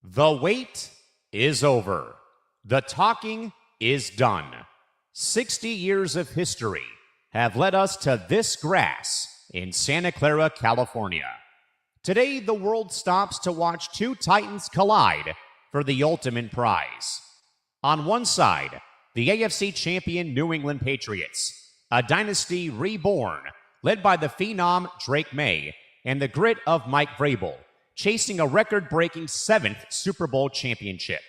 The wait is over. The talking is done. 60 years of history have led us to this grass in Santa Clara, California. Today, the world stops to watch two titans collide for the ultimate prize. On one side, the AFC champion New England Patriots, a dynasty reborn, led by the phenom Drake Maye and the grit of Mike Vrabel, chasing a record-breaking 7th Super Bowl championship.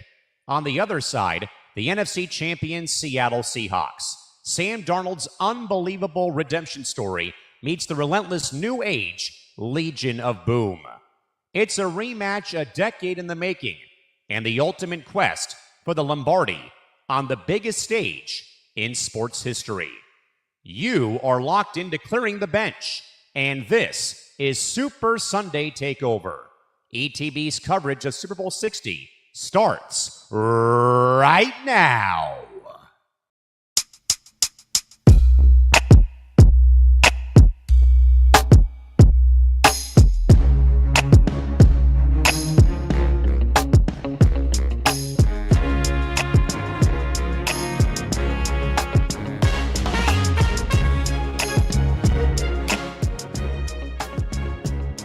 On the other side, the NFC champion Seattle Seahawks. Sam Darnold's unbelievable redemption story meets the relentless new age Legion of Boom. It's a rematch a decade in the making, and the ultimate quest for the Lombardi on the biggest stage in sports history. You are locked into Clearing the Bench, and this is Super Sunday Takeover. ETB's coverage of Super Bowl 60 starts right now.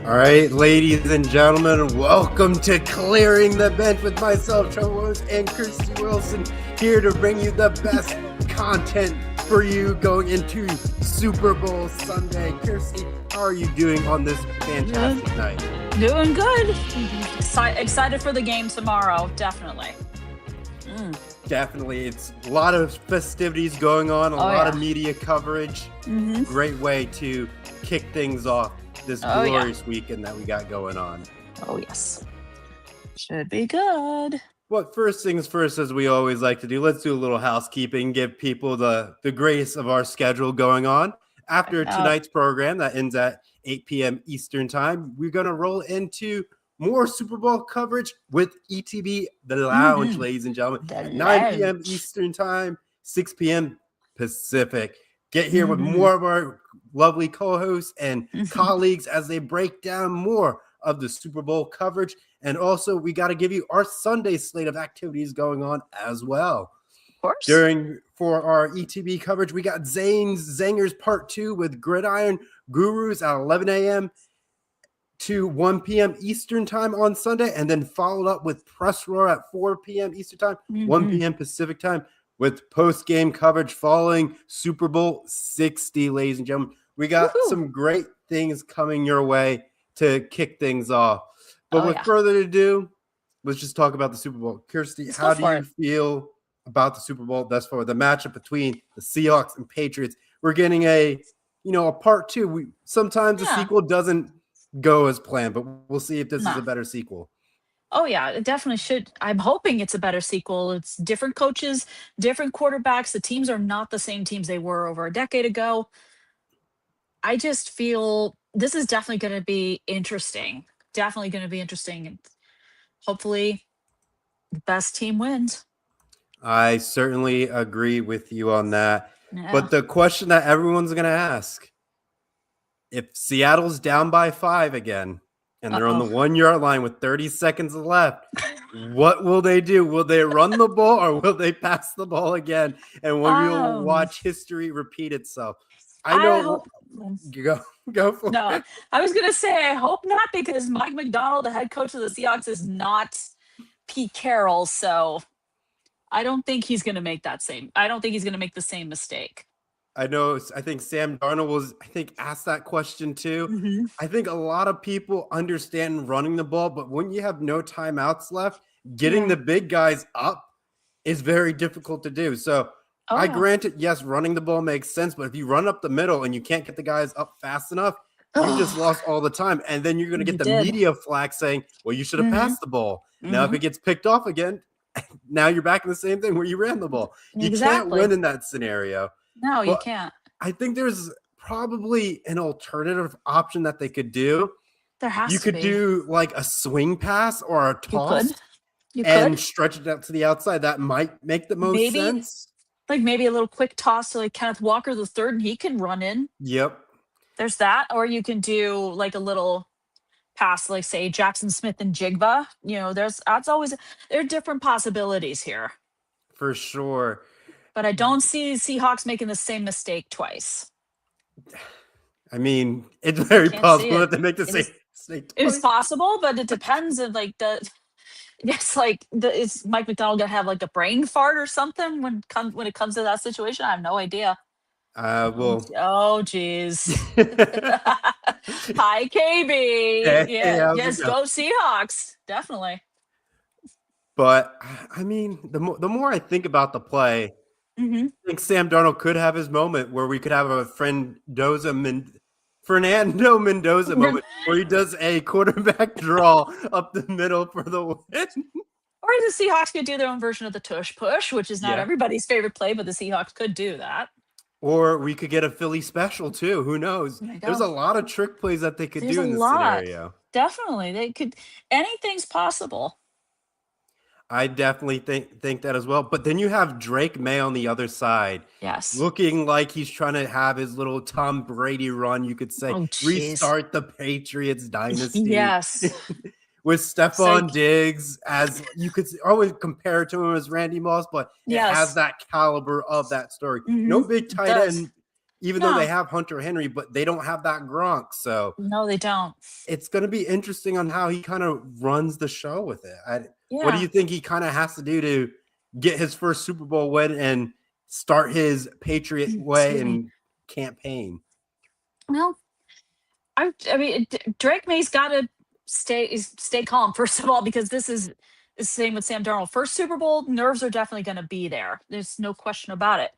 All right, ladies and gentlemen, welcome to Clearing the Bench with myself, Trevor, and Kristie Wilson, here to bring you the best content for you going into Super Bowl Sunday. Kristie, how are you doing on this fantastic night? Doing good. Excited for the game tomorrow, definitely. Definitely. It's a lot of festivities going on, a lot of media coverage. Great way to kick things off this glorious weekend that we got going on. Oh, yes. Should be good. Well, first things first, as we always like to do, let's do a little housekeeping, give people the grace of our schedule going on. After tonight's program that ends at 8 p.m. Eastern Time, we're going to roll into more Super Bowl coverage with ETB The Lounge, ladies and gentlemen. At 9 p.m. Eastern Time, 6 p.m. Pacific. Get here with more of our lovely co-hosts and colleagues as they break down more of the Super Bowl coverage. And also, we got to give you our Sunday slate of activities going on as well. Of course. For our ETB coverage, we got Zangers Part 2 with Gridiron Gurus at 11 a.m. to 1 p.m. Eastern Time on Sunday, and then followed up with Press Roar at 4 p.m. Eastern Time, 1 p.m. Pacific Time, with post-game coverage following Super Bowl 60, ladies and gentlemen. We got some great things coming your way to kick things off. But with further ado, let's just talk about the Super Bowl. Kristie, how do you feel about the Super Bowl thus far? The matchup between the Seahawks and Patriots. We're getting a part two. Sometimes the sequel doesn't go as planned, but we'll see if this is a better sequel. Oh, yeah, it definitely should. I'm hoping it's a better sequel. It's different coaches, different quarterbacks. The teams are not the same teams they were over a decade ago. I just feel this is definitely going to be interesting. Definitely going to be interesting. And hopefully the best team wins. I certainly agree with you on that. Yeah. But the question that everyone's going to ask, if Seattle's down by 5 again, and they're on the 1 yard line with 30 seconds left, what will they do? Will they run the ball or will they pass the ball again? And we'll watch history repeat itself. I know. Go for it. I was going to say, I hope not, because Mike Macdonald, the head coach of the Seahawks, is not Pete Carroll. So I don't think he's going to make the same mistake. I know. I think Sam Darnold was, asked that question too. I think a lot of people understand running the ball, but when you have no timeouts left, getting the big guys up is very difficult to do. So I granted, yes, running the ball makes sense, but if you run up the middle and you can't get the guys up fast enough, you just lost all the time. And then you're going to get the media flag saying, well, you should have passed the ball. Now, if it gets picked off again, now you're back in the same thing where you ran the ball. You can't win in that scenario. No, you can't. I think there's probably an alternative option that they could do. There has to be. You could do like a swing pass or a toss You and could stretch it out to the outside. That might make the most sense. Like maybe a little quick toss to like Kenneth Walker the third, and he can run in. Yep. There's that. Or you can do like a little past, like say Jackson Smith and Jigba. There are different possibilities here. For sure. But I don't see Seahawks making the same mistake twice. I mean, it's very possible that they make the same mistake twice. It's possible, but it depends if is Mike Macdonald gonna have like a brain fart or something when it comes to that situation? I have no idea. Well. Oh, geez. Hi, KB. Yeah, yes, go Seahawks. Definitely. But I mean, the more I think about the play, I think Sam Darnold could have his moment where we could have a Fernando Mendoza moment where he does a quarterback draw up the middle for the win. Or the Seahawks could do their own version of the tush push, which is not everybody's favorite play, but the Seahawks could do that. Or we could get a Philly special too. Who knows? There's a lot of trick plays that they could do in this scenario. Definitely. They could. Anything's possible. I definitely think that as well. But then you have Drake Maye on the other side. Yes. Looking like he's trying to have his little Tom Brady run, you could say. Restart the Patriots dynasty. Yes. With Stephon Diggs, as you could always compare to him as Randy Moss, but it has that caliber of that story. No big tight end, even though they have Hunter Henry, but they don't have that Gronk. So no, they don't. It's going to be interesting on how he kind of runs the show with it. What do you think he kind of has to do to get his first Super Bowl win and start his Patriot way and campaign? Well, I mean, Drake Maye's got to stay calm, first of all, because this is the same with Sam Darnold. First Super Bowl, nerves are definitely going to be there. There's no question about it.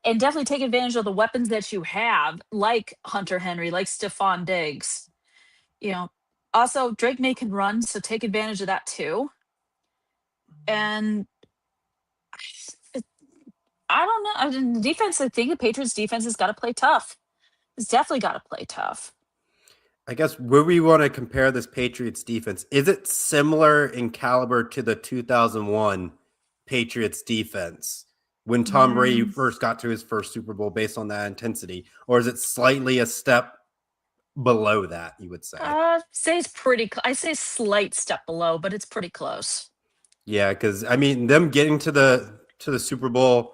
And definitely take advantage of the weapons that you have, like Hunter Henry, like Stephon Diggs. Also Drake Maye can run, so take advantage of that too. And I don't know. I mean, the defense, I think the Patriots defense has got to play tough. It's definitely got to play tough. I guess where we want to compare this Patriots defense, is it similar in caliber to the 2001 Patriots defense when Tom Brady first got to his first Super Bowl based on that intensity? Or is it slightly a step below that, you would say? Say it's pretty I say slight step below, but it's pretty close. Yeah, because I mean, them getting to the Super Bowl,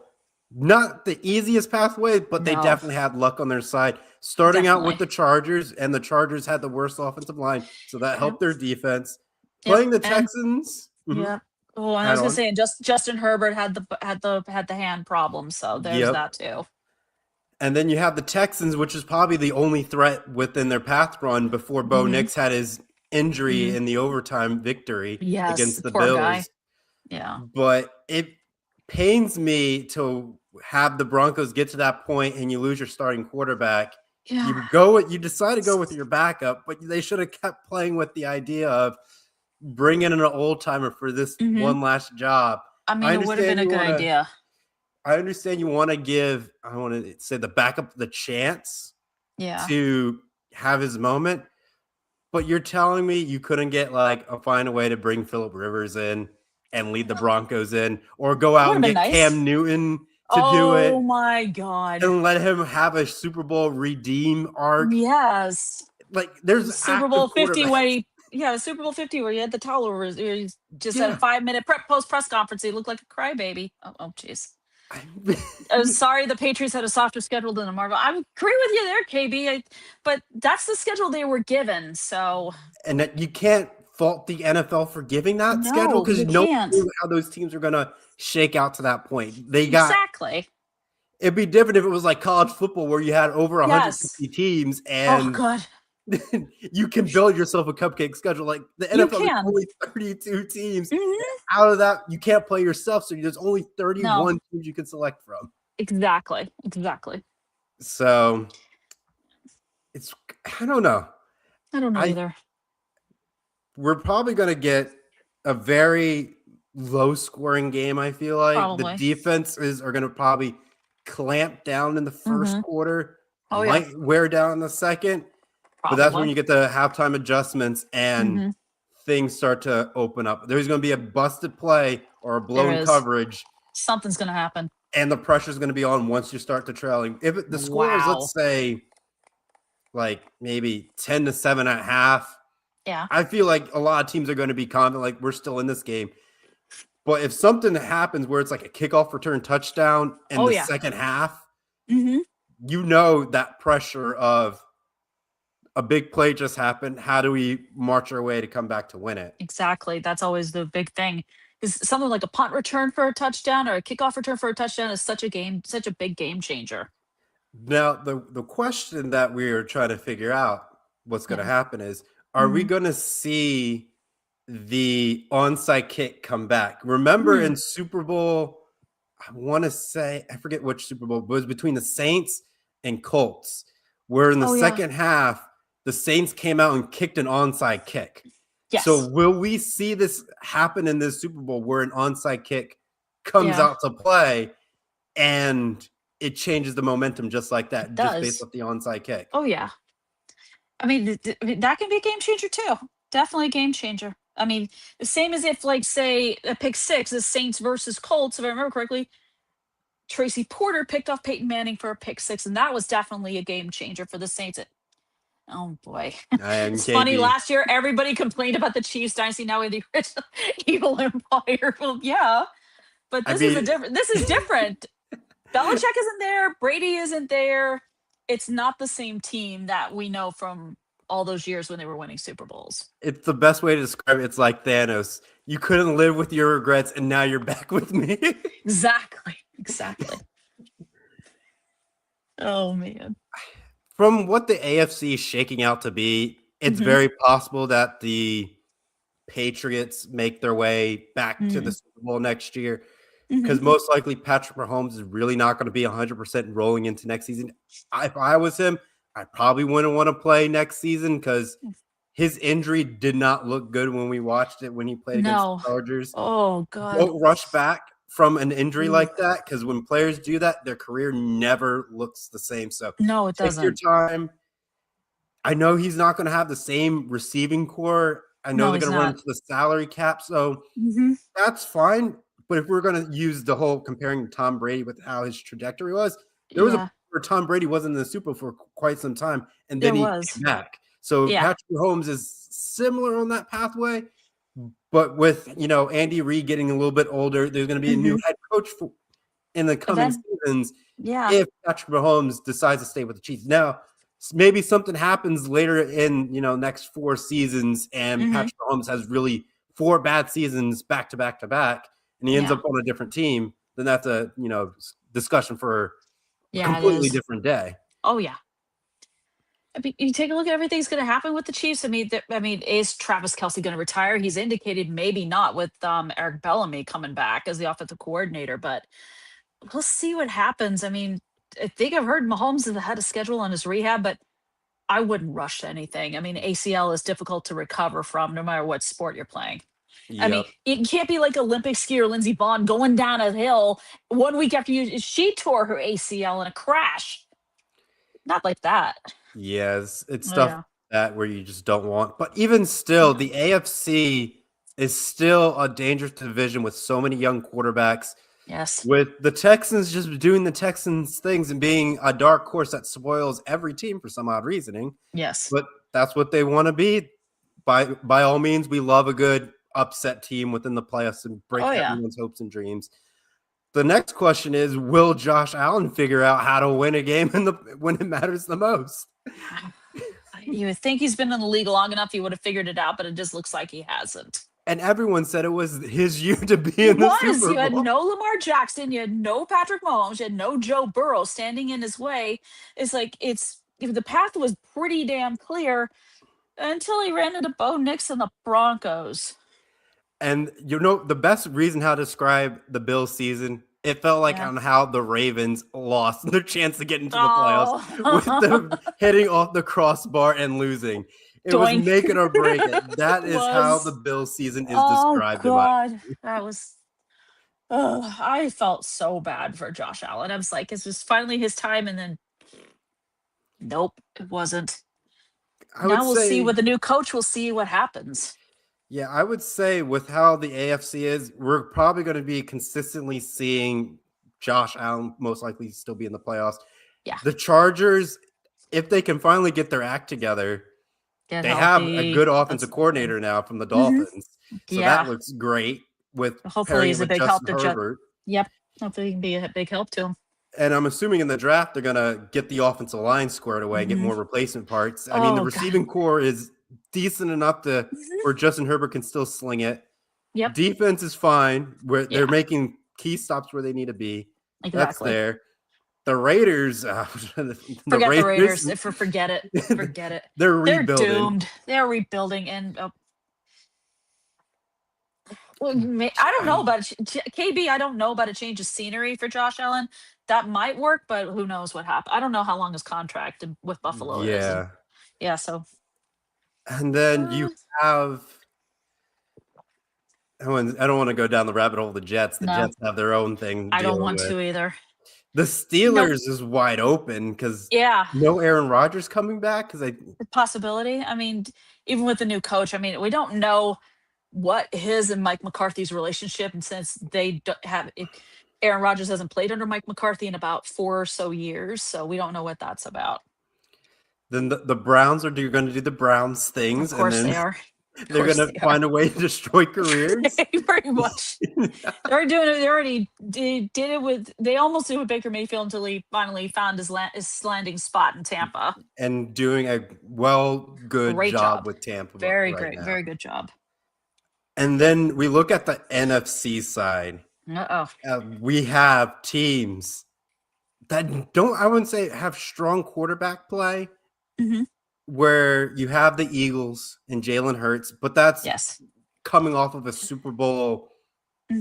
not the easiest pathway, but they definitely had luck on their side. Starting out with the Chargers, and the Chargers had the worst offensive line, so that helped their defense. Playing the Texans. Yeah. Oh, I was gonna say, and Justin Herbert had the hand problem, so there's that too. And then you have the Texans, which is probably the only threat within their path run before Bo Nix had his injury in the overtime victory against the Bills. Guy. Yeah. But it pains me to have the Broncos get to that point and you lose your starting quarterback. Yeah. You decide to go with your backup, but they should have kept playing with the idea of bringing in an old timer for this one last job. I mean, it would have been a good idea. I understand you want to give, I want to say, the backup the chance to have his moment, but you're telling me you couldn't get find a way to bring Phillip Rivers in and lead the Broncos in, or go out and get Cam Newton to do it. Oh my God. And let him have a Super Bowl redeem arc. Yes. There's Super Bowl 50 Super Bowl 50 where you had the towel over he just had a 5-minute post press conference. He looked like a crybaby. Oh jeez. I'm sorry the Patriots had a softer schedule than the Marvel. I agree with you there, KB. But that's the schedule they were given. So, and that you can't fault the NFL for giving that schedule, because you know how those teams are going to shake out to that point. They got exactly. It'd be different if it was like college football where you had over 150 teams and you can build yourself a cupcake schedule. Like the NFL has only 32 teams. Out of that, you can't play yourself, so there's only 31 teams you can select from. Exactly. So I don't know either. We're probably going to get a very low-scoring game, I feel like. Probably. The defenses are going to probably clamp down in the first quarter, might wear down in the second. Probably. But that's when you get the halftime adjustments and things start to open up. There's going to be a busted play or a blown coverage. Something's going to happen. And the pressure's going to be on once you start to trailing. If the score is, let's say, maybe 10-7 at half, Yeah. I feel like a lot of teams are going to be confident, like we're still in this game. But if something happens where it's like a kickoff return touchdown in Oh, the yeah. second half, Mm-hmm. you know that pressure of a big play just happened. How do we march our way to come back to win it? Exactly. That's always the big thing. Because something like a punt return for a touchdown or a kickoff return for a touchdown is such a big game changer. Now, the question that we are trying to figure out what's going to Yeah. happen is, are we Mm-hmm. going to see the onside kick come back? Remember Hmm. in Super Bowl, I want to say, I forget which Super Bowl, but it was between the Saints and Colts, where in the Oh, yeah. second half, the Saints came out and kicked an onside kick. So Yes. will we see this happen in this Super Bowl where an onside kick comes Yeah. out to play and it changes the momentum just like It that, just based does. off the onside kick? Oh, yeah. I mean, I mean, that can be a game changer too. Definitely a game changer. I mean, the same as if, like, say, a pick six is Saints versus Colts, if I remember correctly. Tracy Porter picked off Peyton Manning for a pick six, and that was definitely a game changer for the Saints. Oh boy, And it's funny. KB, Last year, everybody complained about the Chiefs dynasty. Now we have the original evil empire. Well, yeah, but I this is a mean, different. This is different. Belichick isn't there. Brady isn't there. It's not the same team that we know from all those years when they were winning Super Bowls. it's the best way to describe it. It's like Thanos. You couldn't live with your regrets, and now you're back with me. Exactly. Exactly. Oh man. From what the AFC is shaking out to be, it's Hmm. very possible that the Patriots make their way back to the Hmm. Super Bowl next year, Hmm. because most likely Patrick Mahomes is really not going to be 100% rolling into next season. If I was him, I probably wouldn't want to play next season because his injury did not look good when we watched it when he played against No. the Chargers. Oh God. Don't rush back from an injury Ooh. like that, because when players do that, their career never looks the same. So No, it take your doesn't. time. I know he's not going to have the same receiving core. I know No, they're he's going to run not. into the salary cap, so Hmm. that's fine. But if we're going to use the whole comparing Tom Brady with how his trajectory was, there was a point Yeah, where Tom Brady wasn't in the Super Bowl for quite some time, and then there he was. came back. So Yeah. Patrick Mahomes is similar on that pathway, but with Andy Reid getting a little bit older, there's going to be a new Hmm. head coach in the coming Then, seasons yeah. if Patrick Mahomes decides to stay with the Chiefs. Now, maybe something happens later in next 4 seasons, and Hmm. Patrick Mahomes has really 4 bad seasons back to back to back, and he ends Yeah. up on a different team. Then that's a discussion for a Yeah, it completely is. different day. Oh yeah. I mean, you take a look at everything's going to happen with the Chiefs. I mean, is Travis Kelsey going to retire? He's indicated maybe not with Eric Bellamy coming back as the offensive coordinator, but we'll see what happens. I mean, I think I've heard Mahomes has had a schedule on his rehab, but I wouldn't rush to anything. I mean, ACL is difficult to recover from no matter what sport you're playing. I mean, Yep. it can't be like Olympic skier Lindsey Vonn going down a hill 1 week after she tore her ACL in a crash. Not like that. Yes, it's Oh stuff like yeah. that where you just don't want. But even still, Yeah. the AFC is still a dangerous division with so many young quarterbacks. Yes. With the Texans just doing the Texans things and being a dark horse that spoils every team for some odd reasoning, Yes. but that's what they want to be. By all means, we love a good upset team within the playoffs and break Oh yeah. everyone's hopes and dreams. The next question is, will Josh Allen figure out how to win a game when it matters the most? You would think he's been in the league long enough he would have figured it out, but it just looks like he hasn't. And everyone said it was his year to be It in the was. Super You had Bowl. no Lamar Jackson, you had no Patrick Mahomes, you had no Joe Burrow standing in his way. It's like the path was pretty damn clear until he ran into Bo Nix and the Broncos. And the best reason how to describe the Bills season, it felt like Yeah. on how the Ravens lost their chance to get into the playoffs with Oh, them hitting off the crossbar and losing. It was doink. make it or break it. That It is how the was. Bills season is Oh described in my. God, that was. Oh, I felt so bad for Josh Allen. I was like, "Is this finally his time?" And then, nope, it wasn't. I would Now we'll see with say, the new coach. We'll see what happens. yeah, I would say with how the AFC is, we're probably going to be consistently seeing Josh Allen most likely still be in the playoffs. Yeah. The Chargers, if they can finally get their act together, Get They have a healthy. good offensive coordinator now from the Dolphins. So Yeah. that looks great with Hopefully pairing he's a with big help Justin to Herbert. Yep. Hopefully he can be a big help to him. And I'm assuming in the draft, they're going to get the offensive line squared away and get more replacement parts. I mean, the receiving core is decent enough where Justin Herbert can still sling it. Yep. Defense is fine. Where they're making key stops where they need to be. Exactly. That's there. The Raiders. Forget the Raiders. Forget it. Forget it. They're rebuilding. They're doomed. They're rebuilding. And I don't know about KB. I don't know about a change of scenery for Josh Allen. That might work, but who knows what happened. I don't know how long his contract with Buffalo is. And, so. And then you have. I don't want to go down the rabbit hole of the Jets. The Jets have their own thing. I don't want to either. The Steelers is wide open because no Aaron Rodgers coming back. The possibility. I mean, even with the new coach, I mean, we don't know what his and Mike McCarthy's relationship, and since they don't have it, Aaron Rodgers hasn't played under Mike McCarthy in about 4 or so years, so we don't know what that's about. Then the Browns are going to do the Browns things. Of course they are. They're going to find a way to destroy careers. Pretty much. They already did it with. They almost did with Baker Mayfield until he finally found his landing spot in Tampa. And doing a great job with Tampa. Very great, very good job. And then we look at the NFC side. We have teams that I wouldn't say have strong quarterback play. Where you have the Eagles and Jalen Hurts, but that's coming off of a Super Bowl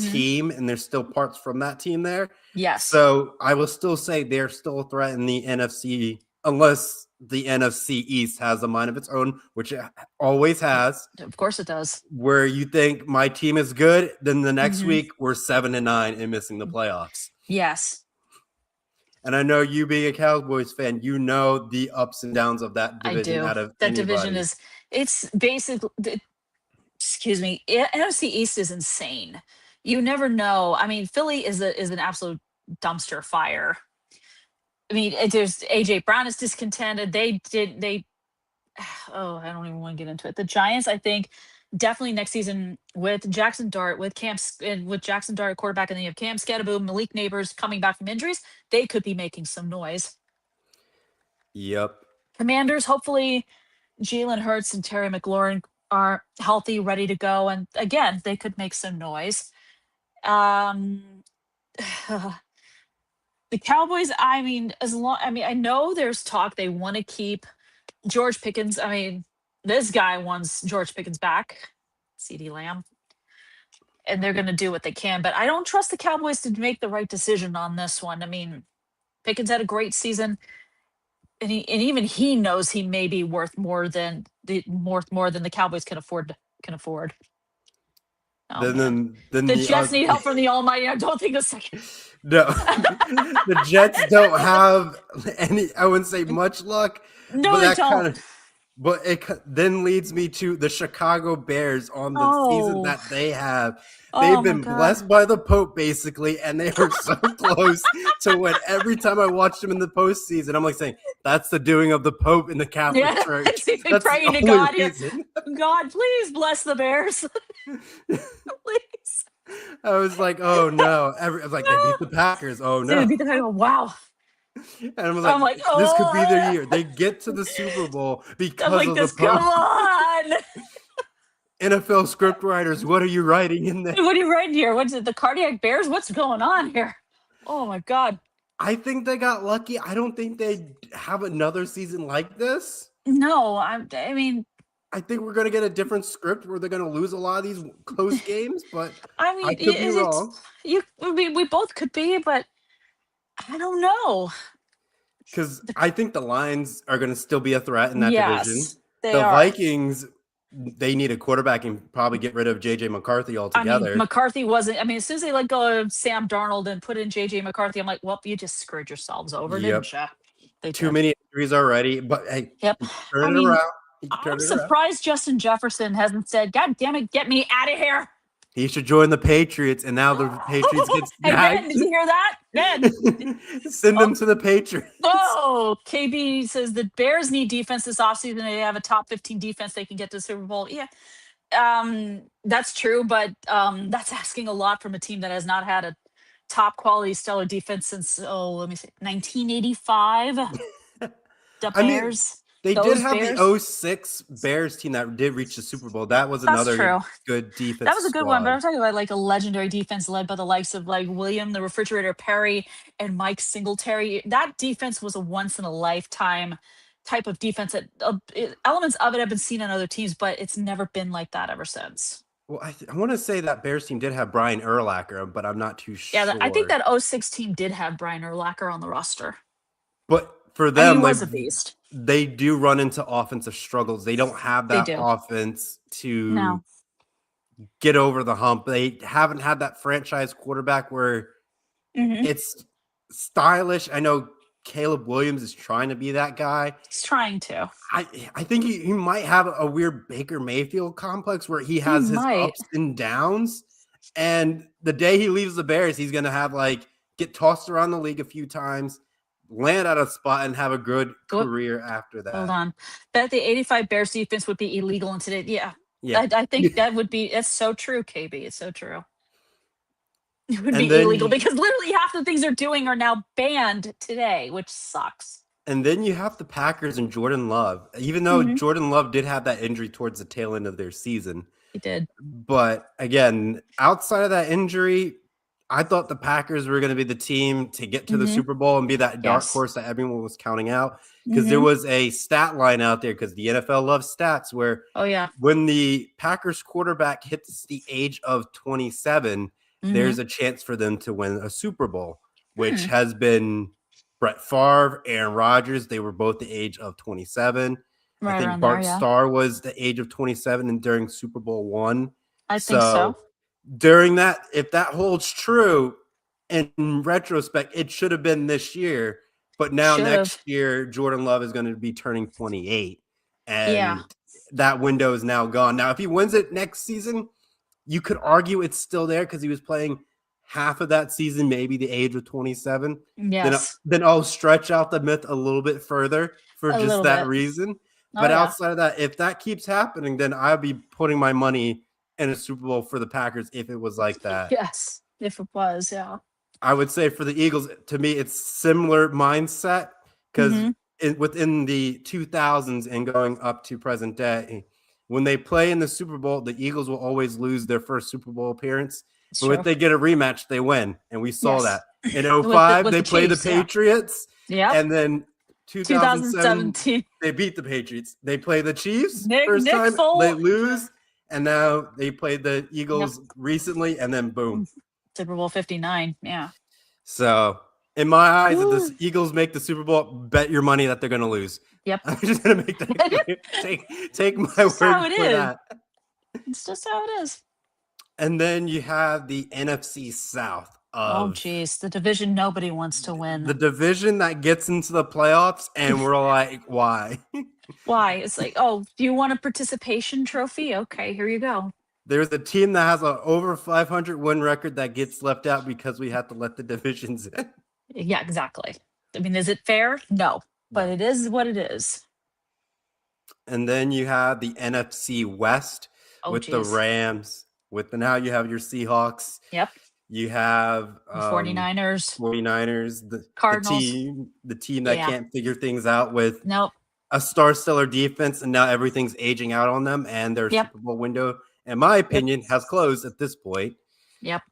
team, and there's still parts from that team there. Yes. So I will still say they're still a threat in the NFC, unless the NFC East has a mind of its own, which it always has. Of course it does. Where you think my team is good, then the next week we're 7-9 and missing the playoffs. Yes. And I know you being a Cowboys fan, you know the ups and downs of that division. I do. That division it's basically, excuse me, NFC East is insane. You never know. I mean, Philly is an absolute dumpster fire. I mean, there's AJ Brown is discontented. I don't even want to get into it. The Giants, I think, definitely next season with Jackson Dart, with Jackson Dart quarterback, and then you have Cam Skadaboom, Malik Neighbors coming back from injuries, they could be making some noise. Yep. Commanders, hopefully Jalen Hurts and Terry McLaurin are healthy, ready to go, and again, they could make some noise. The Cowboys, I mean, I know there's talk they want to keep George Pickens. I mean, this guy wants George Pickens back, CeeDee Lamb, and they're going to do what they can. But I don't trust the Cowboys to make the right decision on this one. I mean, Pickens had a great season, and even he knows he may be worth more than the Cowboys can afford. Then the Jets need help from the Almighty. I don't think a second. No, the Jets don't have any. I wouldn't say much luck. No, they don't. But it then leads me to the Chicago Bears on the season that they have. They've been blessed by the Pope, basically, and they are so close to when every time I watch them in the postseason, I'm like saying, that's the doing of the Pope in the Catholic Church. That's praying to God. God, please bless the Bears. Please. I was like, oh, no. I was like, they beat the Packers. Oh, no. They beat the Packers. Wow. And I'm like, this could be their year. They get to the Super Bowl because of the Pope. Come on. NFL script writers, what are you writing in there? What are you writing here? What's it? The Cardiac Bears? What's going on here? Oh my God. I think they got lucky. I don't think they have another season like this. No, I mean, I think we're going to get a different script where they're going to lose a lot of these close games, but I mean, I could be wrong. We both could be, but I don't know. Because I think the Lions are going to still be a threat in that division. The Vikings, they need a quarterback and probably get rid of J.J. McCarthy altogether. I mean, McCarthy wasn't. I mean, as soon as they let go of Sam Darnold and put in J.J. McCarthy, I'm like, well, you just screwed yourselves over, didn't you? Too many injuries already, but hey, turn it around. I'm surprised Justin Jefferson hasn't said, God damn it, get me out of here. He should join the Patriots, and now the Patriots get Hey, Ben, snagged. did you hear that? Ben. Send him to the Patriots. Oh, KB says the Bears need defense this offseason. They have a top 15 defense. They can get to the Super Bowl. Yeah, that's true, but that's asking a lot from a team that has not had a top quality stellar defense since let me see, 1985. The I mean, Bears, they did those have Bears. the 06 Bears team that did reach the Super Bowl. That was That's another true. good defense. That was a good one, but I'm squad. talking about like a legendary defense led by the likes of like William the Refrigerator Perry and Mike Singletary. That defense was a once in a lifetime type of defense that elements of it have been seen on other teams, but it's never been like that ever since. Well, I want to say that Bears team did have Brian Urlacher, but I'm not too sure. Yeah, I think that 06 team did have Brian Urlacher on the roster. But for And them, he was a beast. they do run into offensive struggles. They don't have that offense to get over the hump. They haven't had that franchise quarterback where it's stylish. I know Caleb Williams is trying to be that guy. He's trying to. I think he might have a weird Baker Mayfield complex where he has his ups and downs. And the day he leaves the Bears, he's going to have get tossed around the league a few times, land at a spot, and have a good career after that. Hold on. Bet the 85 Bears defense would be illegal in today. Yeah. I think that would be, it's so true, KB. It's so true. It would be illegal because literally half the things they're doing are now banned today, which sucks. And then you have the Packers and Jordan Love. Even though Jordan Love did have that injury towards the tail end of their season. He did. But again, outside of that injury, I thought the Packers were going to be the team to get to the Super Bowl and be that dark horse that everyone was counting out. Because there was a stat line out there, because the NFL loves stats, where when the Packers quarterback hits the age of 27, there's a chance for them to win a Super Bowl, which has been Brett Favre, Aaron Rodgers. They were both the age of 27. I think Bart Starr was the age of 27 and during Super Bowl I. I think so. During that, if that holds true, in retrospect, it should have been this year. But now next year, Jordan Love is going to be turning 28. And that window is now gone. Now, if he wins it next season, you could argue it's still there because he was playing half of that season, maybe the age of 27. Yes. Then I'll stretch out the myth a little bit further for just that reason. But outside of that, if that keeps happening, then I'll be putting my money in a Super Bowl for the Packers if it was like that. Yes, if it was, I would say for the Eagles, to me, it's similar mindset because within the 2000s and going up to present day, when they play in the Super Bowl, the Eagles will always lose their first Super Bowl appearance. But if they get a rematch, they win. And we saw that. In 05, they played the Patriots. And then 2017, they beat the Patriots. They play the Chiefs first time, they lose. And now they played the Eagles recently, and then boom. Super Bowl 59, So, in my eyes, if the Eagles make the Super Bowl, bet your money that they're going to lose. Yep. I'm just going to make that. take my word for that. It's just how it is. And then you have the NFC South. Geez. The division nobody wants to win. The division that gets into the playoffs, and we're like, why? Why? It's like, do you want a participation trophy? Okay, here you go. There's a team that has an over 500 win record that gets left out because we have to let the divisions in. Yeah, exactly. I mean, is it fair? No, but it is what it is. And then you have the NFC West with the Rams. Now you have your Seahawks. Yep. You have 49ers. The Cardinals. The team that can't figure things out with a stellar defense, and now everything's aging out on them, and their Super Bowl window, in my opinion, has closed at this point. Yep.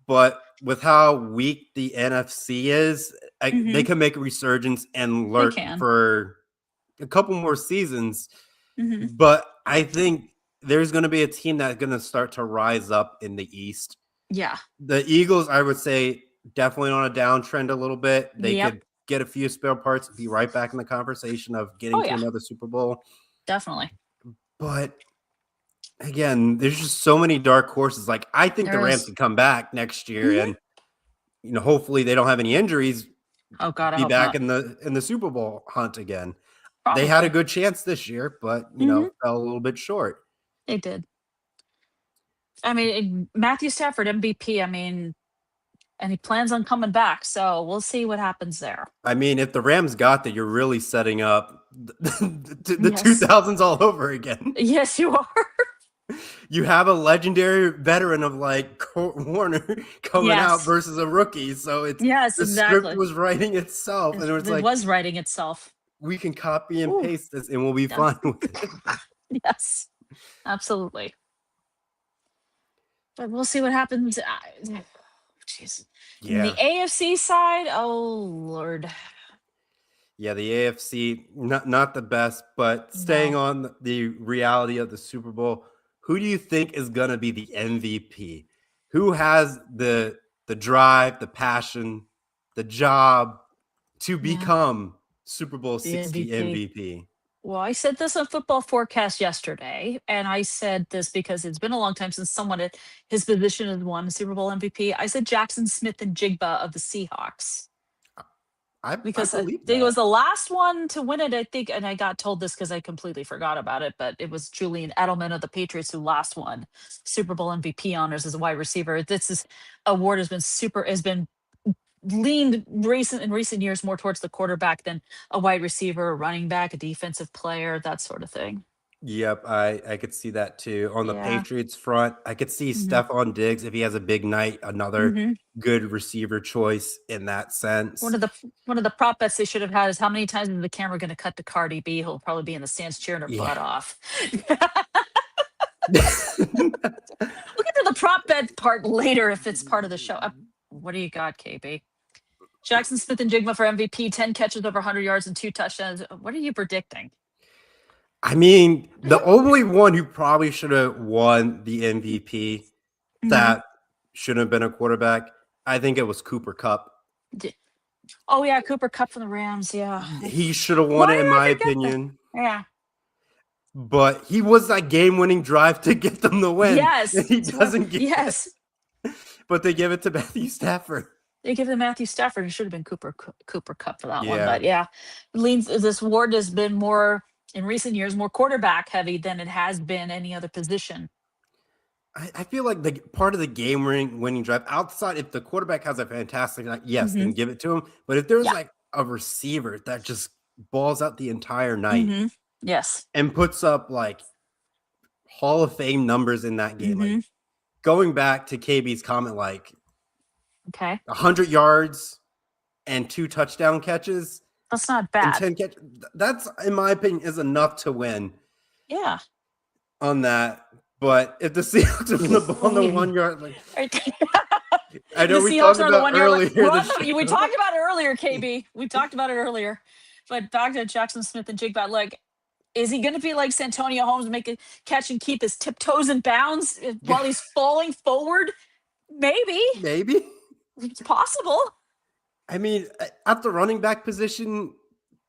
But with how weak the NFC is, they can make a resurgence and lurk for a couple more seasons. But I think there's going to be a team that's going to start to rise up in the East. Yeah. The Eagles, I would say, definitely on a downtrend a little bit. They could get a few spare parts, be right back in the conversation of getting to another Super Bowl. Definitely. But again, there's just so many dark horses. Like, I think the Rams can come back next year and hopefully they don't have any injuries. Oh God, I be hope back not. in the Super Bowl hunt again. Probably. They had a good chance this year, but fell a little bit short. They did. I mean, Matthew Stafford, MVP. I mean, and he plans on coming back. So we'll see what happens there. I mean, if the Rams got that, you're really setting up the Yes. 2000s all over again. Yes, you are. You have a legendary veteran of like Kurt Warner coming out Yes. versus a rookie, so it's Yes, the script exactly. was writing itself, and it was like was writing itself. we can copy and Ooh, paste this, and we'll be yeah. fine with it. Yes, absolutely. But we'll see what happens. Jeez. In the Yeah, AFC side, oh Lord, yeah, the AFC not the best, but staying no. on the reality of the Super Bowl, who do you think is going to be the MVP? Who has the drive, the passion, the job to Yeah, become Super Bowl the 60 MVP. MVP? Well, I said this on Football Forecast yesterday, and I said this because it's been a long time since someone at his position has won a Super Bowl MVP. I said Jackson Smith and Jigba of the Seahawks. I Because I believe think it was that. the last one to win it, I think, and I got told this because I completely forgot about it, but it was Julian Edelman of the Patriots who last won Super Bowl MVP honors as a wide receiver. This award has been leaned in recent years more towards the quarterback than a wide receiver, a running back, a defensive player, that sort of thing. Yep, I could see that too. On the Yeah. Patriots front, I could see hmm Stephon Diggs if he has a big night, another hmm good receiver choice in that One sense. of the one of the prop bets they should have had is how many times is the camera going to cut to Cardi B? Who'll probably be in the stands cheering her Yeah. butt off. We'll get to the prop bet part later if it's part of the show. What do you got, KB? Jackson Smith and Jigma for MVP, 10 catches over 100 yards and 2 touchdowns. What are you predicting? I mean, the only one who probably should have won the MVP hmm that should have been a quarterback, I think it was Cooper Cup. Oh, yeah, Cooper Cup from the Rams. Yeah. He should have won Why it, did in I my forget that? opinion. Yeah. But he was that game-winning drive to get them the win, and Yes. he doesn't get it. Yes. But they give it to Matthew Stafford. They give it to Matthew Stafford. It should have been Cooper Cup for that one. Yeah. But yeah, this award has been more in recent years, more quarterback heavy than it has been any other position. I feel like the part of the game winning drive outside, if the quarterback has a fantastic night, yes, hmm then give it to him. But if there's Yeah. like a receiver that just balls out the entire night hmm Yes. and puts up like Hall of Fame numbers in that game, like hmm going back to KB's comment, like Okay. 100 yards and 2 touchdown catches That's not and bad. 10 catches, that's, in my opinion, is enough to win Yeah. on that. But if the Seahawks are the ball on the 1 yard, like Right. I The know we Seahawks talked are on the about 1 yard line. earlier We talked about it earlier, KB. We talked about it earlier. But back to Jackson Smith and Jigba, like, is he going to be like Santonio Holmes, make a catch and keep his tiptoes in bounds while he's falling forward? Maybe. maybe. It's possible. I mean, at the running back position,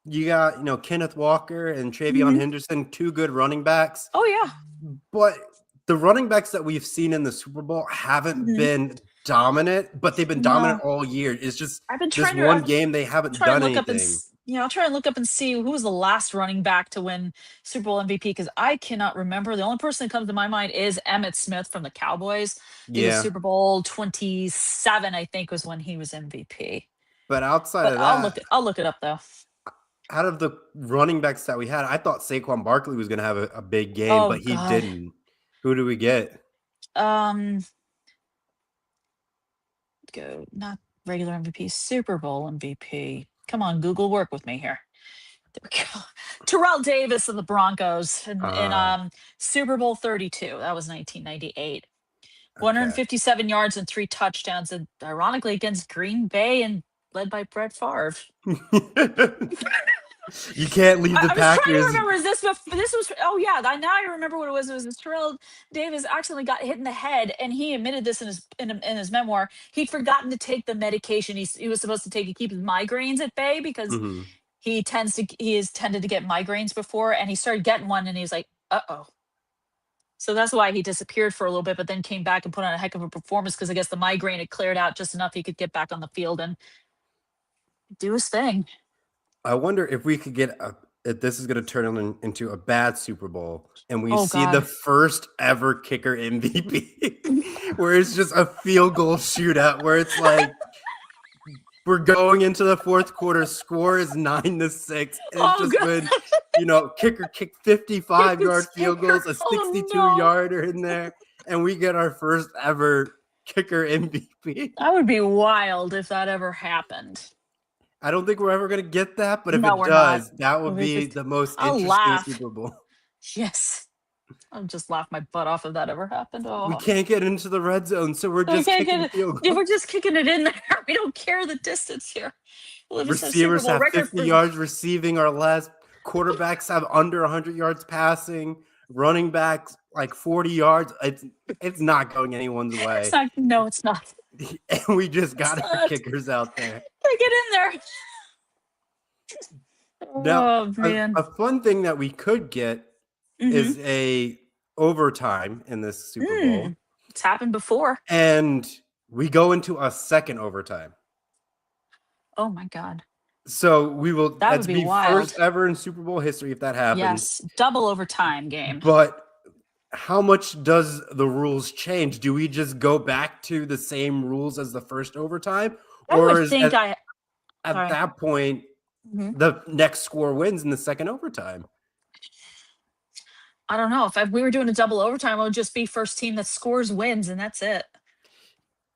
you got, Kenneth Walker and Travion Mhm. Henderson, 2 good running backs. Oh, yeah. But the running backs that we've seen in the Super Bowl haven't Mhm. been dominant, but they've been dominant No. all year. It's just I've been this trying to one game they haven't try and done look up and anything. I'll try and look up and see who was the last running back to win Super Bowl MVP because I cannot remember. The only person that comes to my mind is Emmett Smith from the Cowboys. He was Yeah. Super Bowl 27, I think, was when he was MVP. But outside But of that, I'll look it up though. out of the running backs that we had, I thought Saquon Barkley was going to have a big game, Oh but he God. didn't. Who do we get? Go not regular MVP, Super Bowl MVP. Come on, Google, work with me here. There we go. Terrell Davis of the Broncos in Uh, Super Bowl 32. That was 1998. okay. 157 yards and 3 touchdowns, and ironically against Green Bay and led by Brett Favre. You can't leave the I was trying to Packers. remember. Is this was? Oh yeah, now I remember what it was. It was Terrell Davis accidentally got hit in the head, and he admitted this in his memoir. He'd forgotten to take the medication he was supposed to take to keep his migraines at bay because Mhm. he has tended to get migraines before, and he started getting one, and he was like, "Uh-oh." So that's why he disappeared for a little bit, but then came back and put on a heck of a performance because I guess the migraine had cleared out just enough he could get back on the field and do his thing. I wonder if we could get if this is going to turn into a bad Super Bowl, and we Oh, see the God. first ever kicker MVP, where it's just a field goal shootout, where it's like we're going into the fourth quarter, score is 9-6, and it's Oh, just God. been, kicker kicked 55-yard field goals, a Oh, 62-yarder in there, and we get our first ever kicker MVP. That would be wild if that ever happened. I don't think we're ever going to get that, but if No, it we're not. does, that would We're be just- the most I'll interesting laugh. Super Bowl. Yes. I'll just laugh my butt off if that ever happened. Oh. We can't get into the red zone, so we're just kicking field Yeah, goals. we're just kicking it in there. We don't care the distance here. Well, if it's a Super Receivers Bowl have record 50 for- yards receiving or less. Quarterbacks have under 100 yards passing. Running backs like 40 yards. It's not going anyone's way. It's not. No, it's not. And we just got our not. kickers out there. Get in there. Now, Oh, man. a fun thing that we could get is a overtime in this Super Bowl. It's happened before. And we go into a second overtime. Oh, my God. So we will. That That's would be wild. first ever in Super Bowl history if that happens. Yes, double overtime game. But how much does the rules change? Do we just go back to the same rules as the first overtime, I or would is think at sorry. that point the next score wins in the second overtime? I don't know. If we were doing a double overtime, it would just be first team that scores wins, and that's it.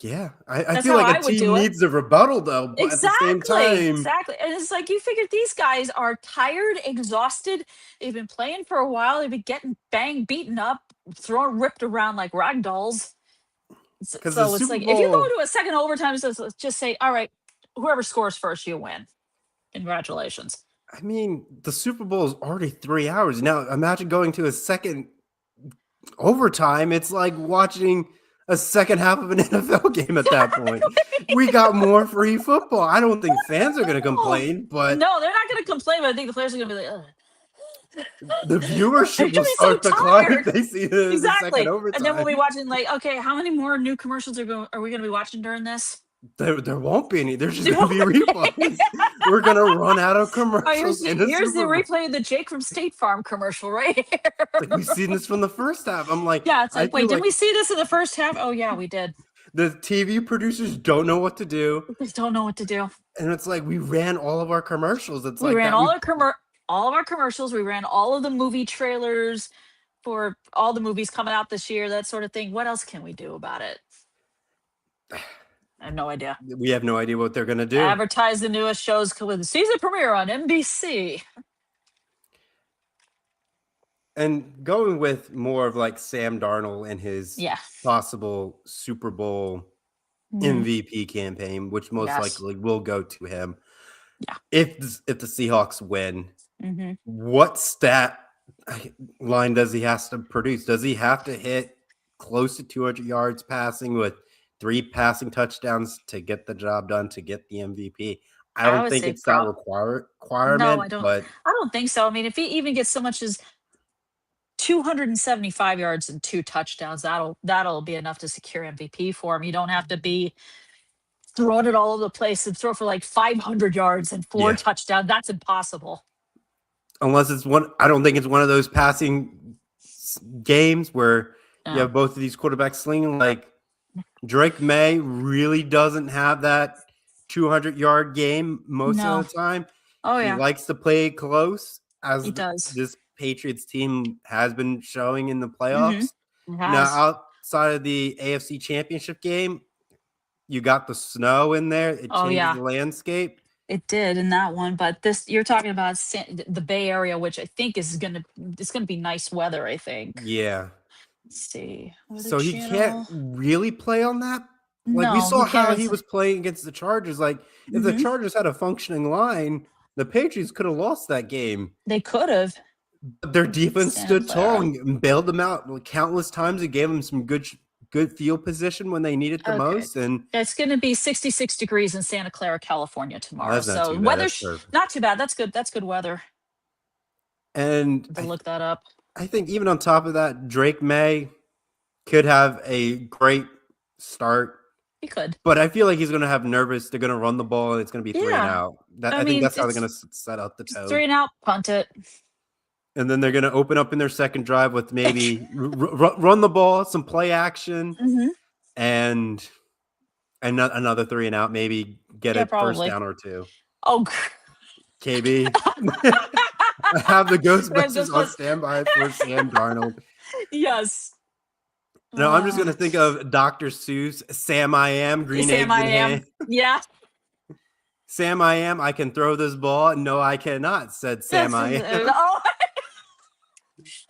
Yeah, I That's feel how like I a would do team it. needs a rebuttal though. But Exactly. at the same time, Exactly. And it's like you figure these guys are tired, exhausted. They've been playing for a while. They've been getting banged, beaten up, ripped around like rag dolls. So the it's Super like if you go Bowl- to a second overtime, just say, all right, whoever scores first, you win. Congratulations. I mean, the Super Bowl is already 3 hours now. Imagine going to a second overtime. It's like watching a second half of an NFL game at that point. We got more free football. I don't think fans are going to complain, but No, they're not going to complain. But I think the players are going to be like, ugh. the viewership will so start to climb tired. if they see the second overtime. And then we'll be watching like, okay, how many more new commercials are we going to be watching during this? There won't be any. There's just going to be replays. We're going to run out of commercials. Here's the replay of the Jake from State Farm commercial right here. Like, we've seen this from the first half. I'm like, yeah, it's like, wait, did like we see this in the first half? Oh, yeah, we did. the TV producers don't know what to do. We don't know what to do. And it's like we ran all of our commercials. It's We like ran all of our commercials. We ran all of the movie trailers for all the movies coming out this year, that sort of thing. What else can we do about it? I have no idea. We have no idea what they're going to do. Advertise the newest shows with the season premiere on NBC. And going with more of like Sam Darnold and his possible Super Bowl MVP campaign, which most likely will go to him. Yeah. If the Seahawks win, what stat line does he have to produce? Does he have to hit close to 200 yards passing with 3 passing touchdowns to get the job done, to get the MVP? I don't think it's that requirement. No, I don't. But I don't think so. I mean, if he even gets so much as 275 yards and 2 touchdowns, that'll be enough to secure MVP for him. You don't have to be throwing it all over the place and throw for like 500 yards and 4 touchdowns. That's impossible. Unless it's I don't think it's one of those passing games where you have both of these quarterbacks slinging. Like Drake Maye really doesn't have that 200-yard game most of the time. Oh, he likes to play close, as he does. This Patriots team has been showing in the playoffs. Now, outside of the AFC Championship game, you got the snow in there. It changed the landscape. It did in that one, but this you're talking about the Bay Area, which I think it's gonna be nice weather. I think. Yeah. Let's see. So he can't really play on that. Like we saw how he was playing against the Chargers. Like if the Chargers had a functioning line, the Patriots could have lost that game. They could have. But their defense stood tall and bailed them out countless times. It gave them some good field position when they needed the most. And it's going to be 66 degrees in Santa Clara, California tomorrow. So weather's not too bad. That's good. That's good weather. And look that up. I think even on top of that, Drake Maye could have a great start He could. But I feel like he's going to have nervous. They're going to run the ball, and it's going to be 3 and Yeah. out. I think mean, that's how they're it's going to set out the tone. 3 and out, punt it. And then they're going to open up in their second drive with maybe run the ball, some play action, and another 3 and out. Maybe get a first down or 2. Oh, KB. I have the Ghostbusters on standby for Sam Darnold. Yes. No, I'm just going to think of Dr. Seuss, Sam I Am, Green Sam Eggs I in Am. Hand. Yeah. Sam I Am, I can throw this ball. No, I cannot, said Sam I Am. Oh.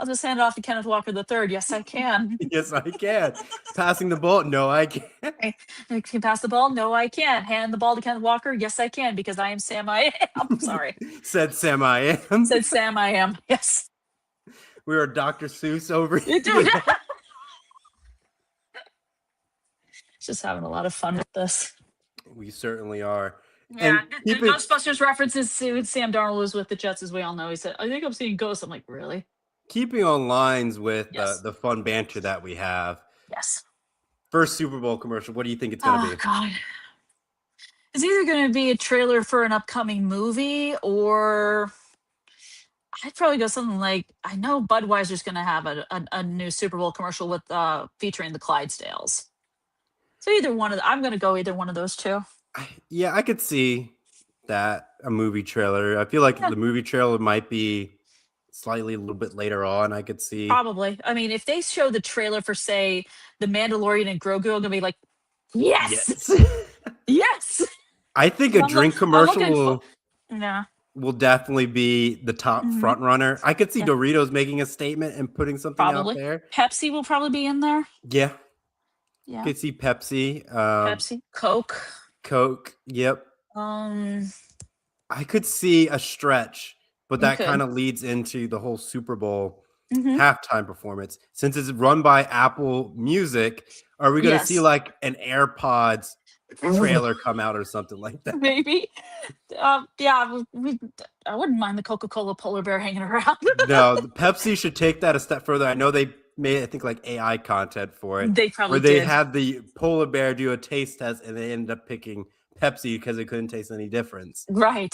I'll just hand it off to Kenneth Walker III. Yes, I can. Yes, I can. Passing the ball. No, I can't. I can pass the ball. No, I can't. Hand the ball to Kenneth Walker. Yes, I can, because I am Sam I Am. Sorry. Said Sam I Am. Said Sam I Am. Yes. We are Dr. Seuss over here. Just having a lot of fun with this. We certainly are. Yeah, the Ghostbusters references to Sam Darnold was with the Jets, as we all know. He said, I think I'm seeing ghosts. I'm like, really? Keeping on lines with Yes. the fun banter that we have. Yes. First Super Bowl commercial. What do you think it's going to be? Oh, God. It's either going to be a trailer for an upcoming movie, or I'd probably go something like, I know Budweiser's going to have a new Super Bowl commercial with featuring the Clydesdales. So either one of I'm going to go either one of those two. Yeah, I could see that, a movie trailer. I feel like the movie trailer might be slightly a little bit later on. I could see. Probably. I mean, if they show the trailer for, say, The Mandalorian and Grogu, I'm going to be like, yes! Yes! I think a drink commercial will definitely be the top front runner. I could see Doritos making a statement and putting something out there. Pepsi will probably be in there. Yeah. Yeah. I could see Pepsi. Pepsi. Coke. Yep. I could see a stretch, but that kind of leads into the whole Super Bowl halftime performance. Since it's run by Apple Music, are we going to see like an AirPods trailer come out or something like that? Maybe. I wouldn't mind the Coca-Cola polar bear hanging around. No, the Pepsi should take that a step further. I know they made, I think, like AI content for it. They probably did. Where they did. had the polar bear do a taste test and they ended up picking Pepsi because it couldn't taste any difference. Right.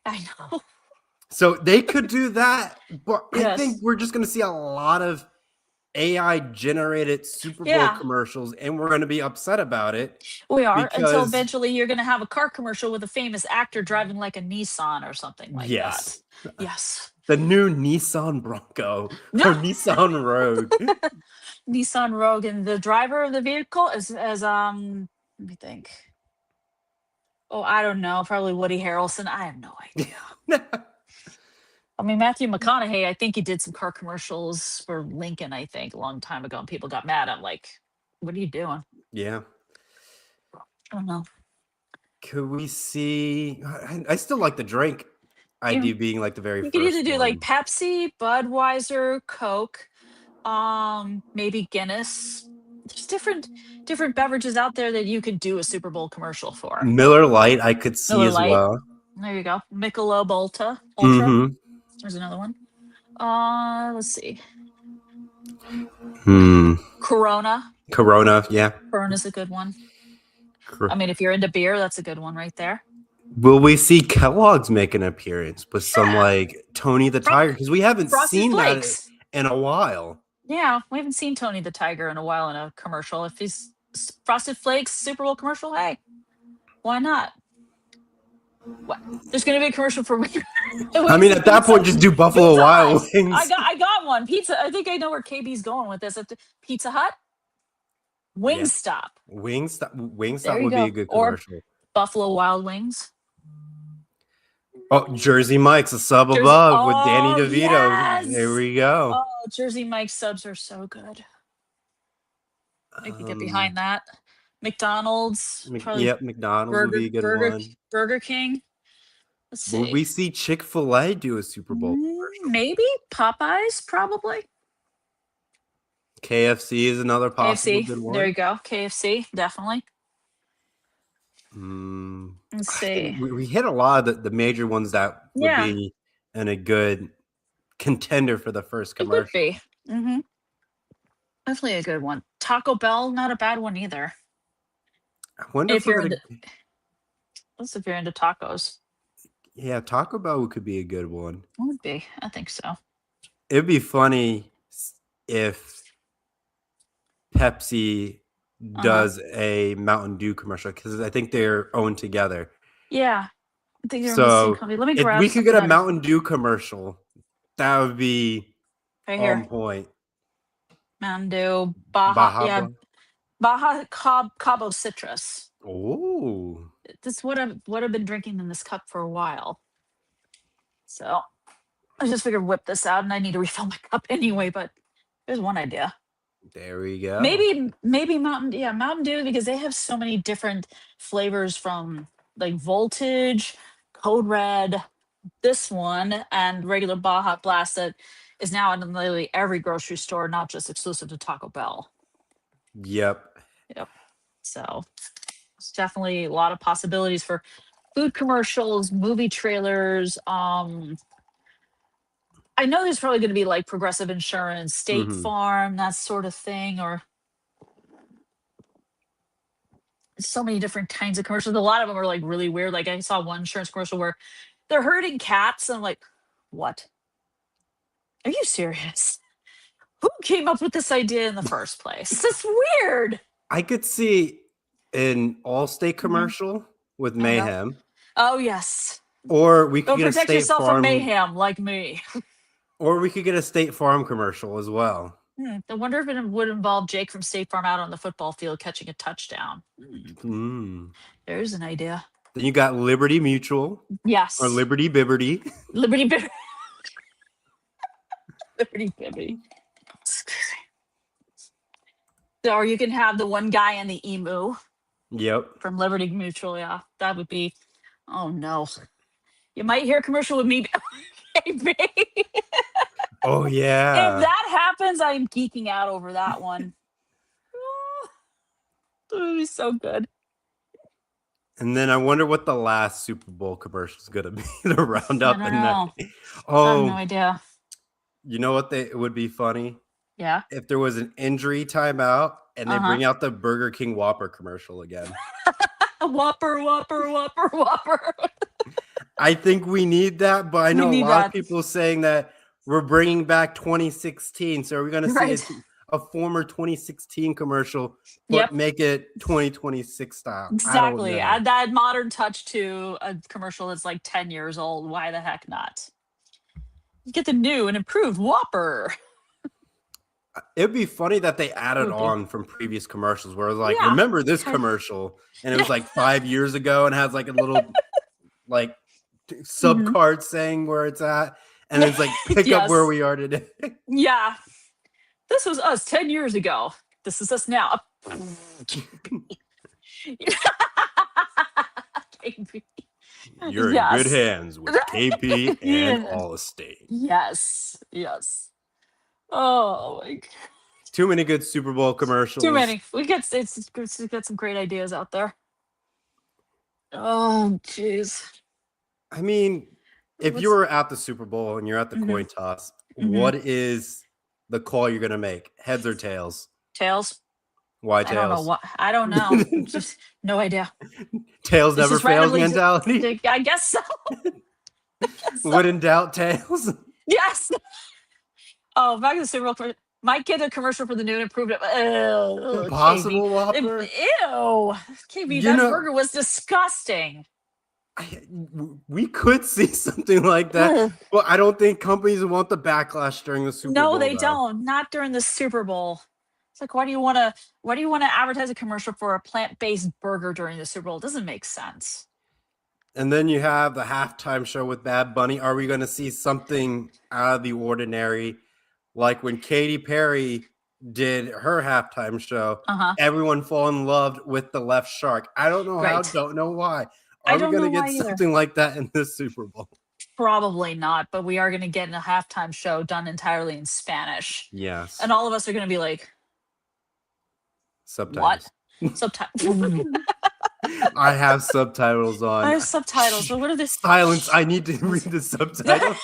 I know. So they could do that, but I think we're just going to see a lot of AI generated Super Bowl commercials, and we're going to be upset about it. We are, until eventually you're going to have a car commercial with a famous actor driving like a Nissan or something like that. Yes. The new Nissan Bronco or Nissan Rogue. Nissan Rogue, and the driver of the vehicle is let me think. Oh, I don't know. Probably Woody Harrelson. I have no idea. I mean, Matthew McConaughey, I think he did some car commercials for Lincoln, I think, a long time ago, and people got mad. I'm like, what are you doing? Yeah. I don't know. Could we see... I still like the drink idea being like the very first. You could either do like Pepsi, Budweiser, Coke, maybe Guinness. There's different beverages out there that you could do a Super Bowl commercial for. Miller Lite, I could see Miller Lite. Well. There you go. Michelob Ultra. There's another one. Let's see. Corona, yeah. Corona's a good one. I mean, if you're into beer, that's a good one right there. Will we see Kellogg's make an appearance with some like Tony the Tiger? Because we haven't seen that in a while. Yeah, we haven't seen Tony the Tiger in a while in a commercial. If he's Frosted Flakes Super Bowl commercial, hey, why not? What? There's going to be a commercial for. I mean, at that point, just do Buffalo Wild Wings. I got one. Pizza. I think I know where KB's going with this. Pizza Hut, Wingstop. Wingstop would be a good commercial. Or Buffalo Wild Wings. Oh, Jersey Mike's a sub above with Danny DeVito. Yes. There we go. Oh, Jersey Mike's subs are so good. I can get behind that. McDonald's. McDonald's would be a good one. Burger King. Let's see. Would we see Chick-fil-A do a Super Bowl commercial? Maybe. Popeyes, probably. KFC is another possible good one. There you go. KFC, definitely. Let's see. We hit a lot of the major ones that would be in a good contender for the first commercial. It would be. Definitely a good one. Taco Bell, not a bad one either. I wonder If if we're you're gonna. into, that's if you're into tacos. Yeah, Taco Bell could be a good one. Would be. I think so. It'd be funny if Pepsi does a Mountain Dew commercial because I think they're owned together. Yeah. I think they're on the same So company. Let me if grab we could get a something Mountain Dew commercial, that would be right on here. point. Mountain Dew, Baja, Baja yeah, Blast. Baja Cabo Citrus. Oh, This is what I've been drinking in this cup for a while. So I just figured whip this out, and I need to refill my cup anyway. But there's one idea. there we go. Maybe Mountain Dew, because they have so many different flavors, from like Voltage, Code Red, this one, and regular Baja Blast, that is now in literally every grocery store, not just exclusive to Taco Bell. Yep. Yep. So it's definitely a lot of possibilities for food commercials, movie trailers. I know there's probably going to be like Progressive Insurance, State Farm, that sort of thing, or so many different kinds of commercials. A lot of them are like really weird. Like I saw one insurance commercial where they're herding cats, and I'm like, what? Are you serious? Who came up with this idea in the first place? That's weird. I could see an Allstate commercial with Mayhem, Oh yes. or we could Don't get a protect State yourself from Farm, mayhem like me. or we could get a State Farm commercial as well. I wonder if it would involve Jake from State Farm out on the football field catching a touchdown. There's an idea. Then you got Liberty Mutual. Yes. Or Liberty Bibberty. Liberty Bibberty. Liberty Bibberty. Or you can have the one guy and the emu. Yep. From Liberty Mutual. Yeah, that would be. Oh no. You might hear a commercial with me. Oh yeah. If that happens, I'm geeking out over that one. It would be so good. And then I wonder what the last Super Bowl commercial is going to be to round up the night. I have no idea. You know what? It would be funny? Yeah. If there was an injury timeout and they bring out the Burger King Whopper commercial again. Whopper, Whopper, Whopper, Whopper. I think we need that, but I know a lot of people saying that we're bringing back 2016. So are we going to see a former 2016 commercial, but make it 2026 style? Exactly. Add that modern touch to a commercial that's like 10 years old. Why the heck not? Get the new and improved Whopper. It'd be funny that they added on from previous commercials where it was like, remember this commercial? And it was like 5 years ago and has like a little like sub card saying where it's at. And it's like, pick up where we are today. Yeah. This was us 10 years ago. This is us now. You're in good hands with KP and Allstate. Yes. Yes. Oh my God. Too many good Super Bowl commercials. Too many. We got some great ideas out there. Oh, jeez. I mean, if you were at the Super Bowl and you're at the coin toss, what is the call you're going to make? Heads or tails? Tails. Why tails? I don't know. Just no idea. Tails never fails mentality? I guess so. Would in doubt, tails? Yes. Oh, back to the Super Bowl. Mike did a commercial for the new and improved it. Impossible Whopper? Ew. KB, that burger was disgusting. We could see something like that. Well, I don't think companies want the backlash during the Super Bowl. No, they don't. Not during the Super Bowl. It's like, why do you want to advertise a commercial for a plant-based burger during the Super Bowl? It doesn't make sense. And then you have the halftime show with Bad Bunny. Are we going to see something out of the ordinary? Like when Katy Perry did her halftime show, everyone fall in love with the left shark. I don't know how, don't know why. Are we going to get something like that in this Super Bowl? Probably not, but we are going to get a halftime show done entirely in Spanish. Yes. And all of us are going to be like, subtitles. What? Subtitles. I have subtitles on. I have subtitles. But what are the silence? I need to read the subtitles.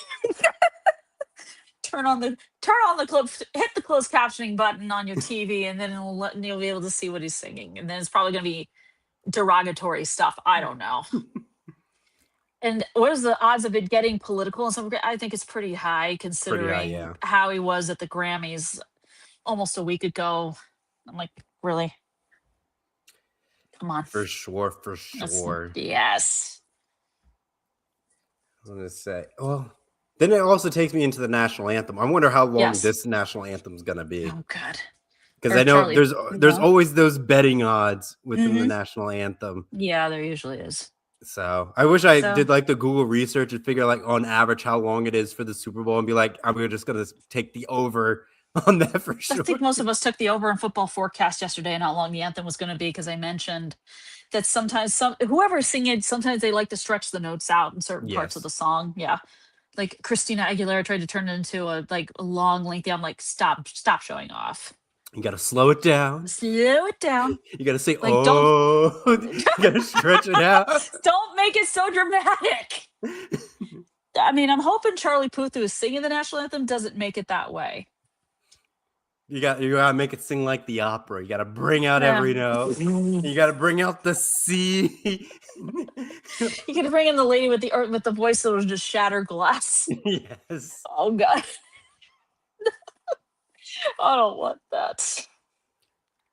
Turn on the hit the closed captioning button on your TV, and then you'll be able to see what he's singing. And then it's probably going to be derogatory stuff. I don't know. And what is the odds of it getting political and stuff? I think it's pretty high considering yeah. how he was at the Grammys almost a week ago. I'm like, really? Come on. For sure. Yes. I was going to say, well, then it also takes me into the national anthem. I wonder how long Yes. this national anthem is going to be. Oh, God. Because I know there's always those betting odds within the national anthem. Yeah, there usually is. So I wish I did like the Google research and figure like on average how long it is for the Super Bowl and be like, I'm just going to take the over on that for sure. I think most of us took the over in football forecast yesterday and how long the anthem was going to be, because I mentioned that sometimes whoever's singing, sometimes they like to stretch the notes out in certain parts of the song. Yeah. Like Christina Aguilera tried to turn it into a long, lengthy. I'm like, stop showing off. You got to slow it down. Slow it down. You got to say, like, oh, you got to stretch it out. Don't make it so dramatic. I mean, I'm hoping Charlie Puth, who is singing the national anthem, doesn't make it that way. You got to make it sing like the opera. You got to bring out every note. You got to bring out the C. You got to bring in the lady with the voice that was just shatter glass. Yes. Oh God. I don't want that.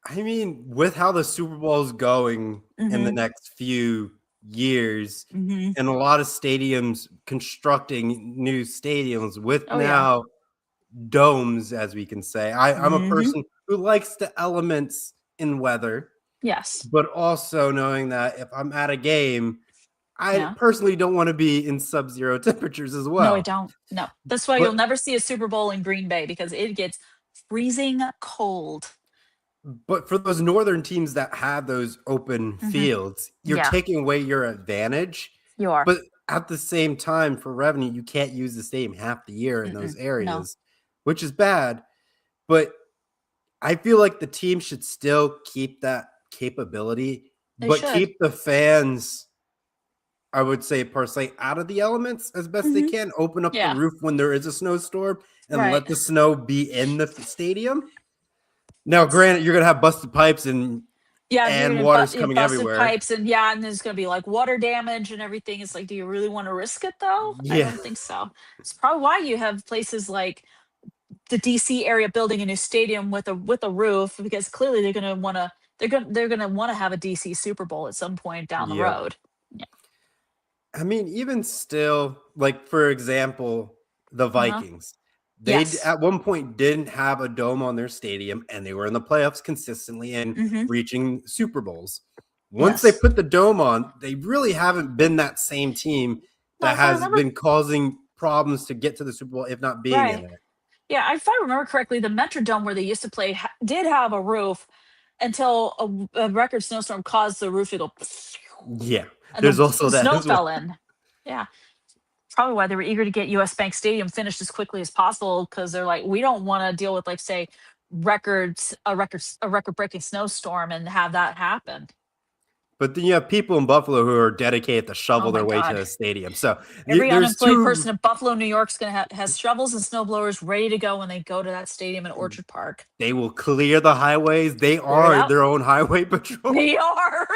I mean, with how the Super Bowl is going in the next few years, and a lot of stadiums constructing new stadiums with domes, as we can say. I'm a person who likes the elements in weather. Yes. But also knowing that if I'm at a game, I personally don't want to be in sub-zero temperatures as well. No, I don't. No. That's why you'll never see a Super Bowl in Green Bay, because it gets freezing cold. But for those northern teams that have those open fields, you're taking away your advantage. You are. But at the same time, for revenue, you can't use the stadium half the year in those areas, which is bad. But I feel like the team should still keep that capability, but keep the fans, I would say personally, out of the elements as best they can. Open up the roof when there is a snowstorm and let the snow be in the stadium. Now, granted, you're going to have busted pipes and water's coming everywhere. Pipes and there's going to be like water damage and everything. It's like, do you really want to risk it though? I don't think so. It's probably why you have places like the DC area building a new stadium with a roof, because clearly they're going to want to have a DC Super Bowl at some point down the road. Yeah. I mean, even still, like, for example, the Vikings. They at one point didn't have a dome on their stadium, and they were in the playoffs consistently and reaching Super Bowls. Once they put the dome on, they really haven't been that same team that has been causing problems to get to the Super Bowl, if not being in it. Yeah, if I remember correctly, the Metrodome where they used to play did have a roof until a record snowstorm caused the roof to go. Yeah, there's also that. Snow fell in. Yeah. Probably why they were eager to get US Bank Stadium finished as quickly as possible, because they're like, we don't want to deal with, like, say, a record-breaking snowstorm and have that happen. But then you have people in Buffalo who are dedicated to shovel their way to the stadium. So every unemployed person in Buffalo, New York's gonna has shovels and snowblowers ready to go when they go to that stadium in Orchard Park. They will clear the highways. They are their own highway patrol. They are.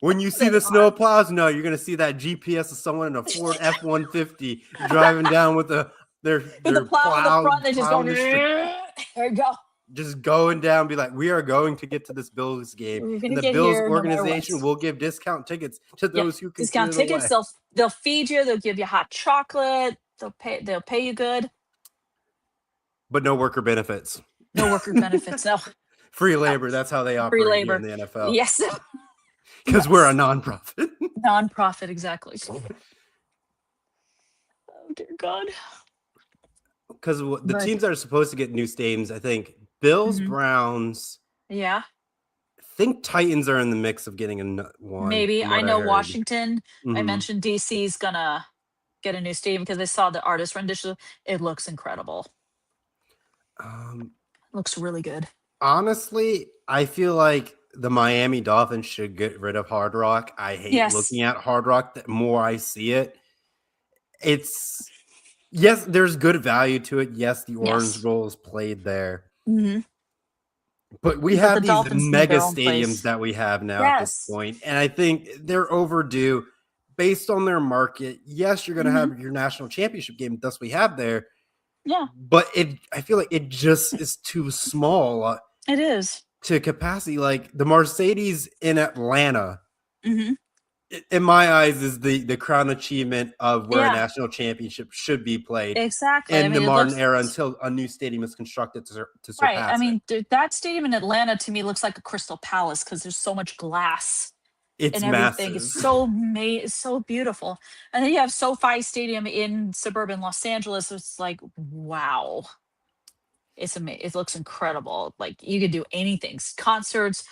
When you see the snow plows, no, you're going to see that GPS of someone in a Ford F-150 driving down with their plow in the front. They just go, there you go. Just going down, be like, we are going to get to this Bills game. And the Bills organization will give discount tickets to those who can discount tickets. They'll feed you. They'll give you hot chocolate. They'll pay you good. But no worker benefits. No worker benefits. No. Free labor. That's how they operate in the NFL. Yes. Because we're a nonprofit. Nonprofit, exactly. Oh, dear God. Because the teams that are supposed to get new stadiums, I think Bills, Browns. Yeah. I think Titans are in the mix of getting one. Maybe. I know Washington. I mentioned DC's going to get a new stadium because I saw the artist rendition. It looks incredible. Looks really good. Honestly, I feel like the Miami Dolphins should get rid of Hard Rock. I hate looking at Hard Rock. The more I see it, there's good value to it. Yes, the orange roll is played there. But we But the have these Dolphins need mega their own stadiums place. that we have now at this Yes. point, and I think they're overdue based on their market. Yes, you're going to Hmm. have your national championship game, thus we have there, Yeah, but I feel like it just is too small it is. to capacity. Like the Mercedes in Atlanta, Hmm. in my eyes, is the crown achievement of where a Yeah, national championship should be played exactly. I in the mean, it modern looks era until a new stadium is constructed to right. I surpass it. mean, that stadium in Atlanta to me looks like a Crystal Palace because there's so much glass It's and everything. It's massive. so it's so beautiful. And then you have SoFi Stadium in suburban Los Angeles. It's like, wow. It's amazing. It looks incredible. Like you could do anything, concerts,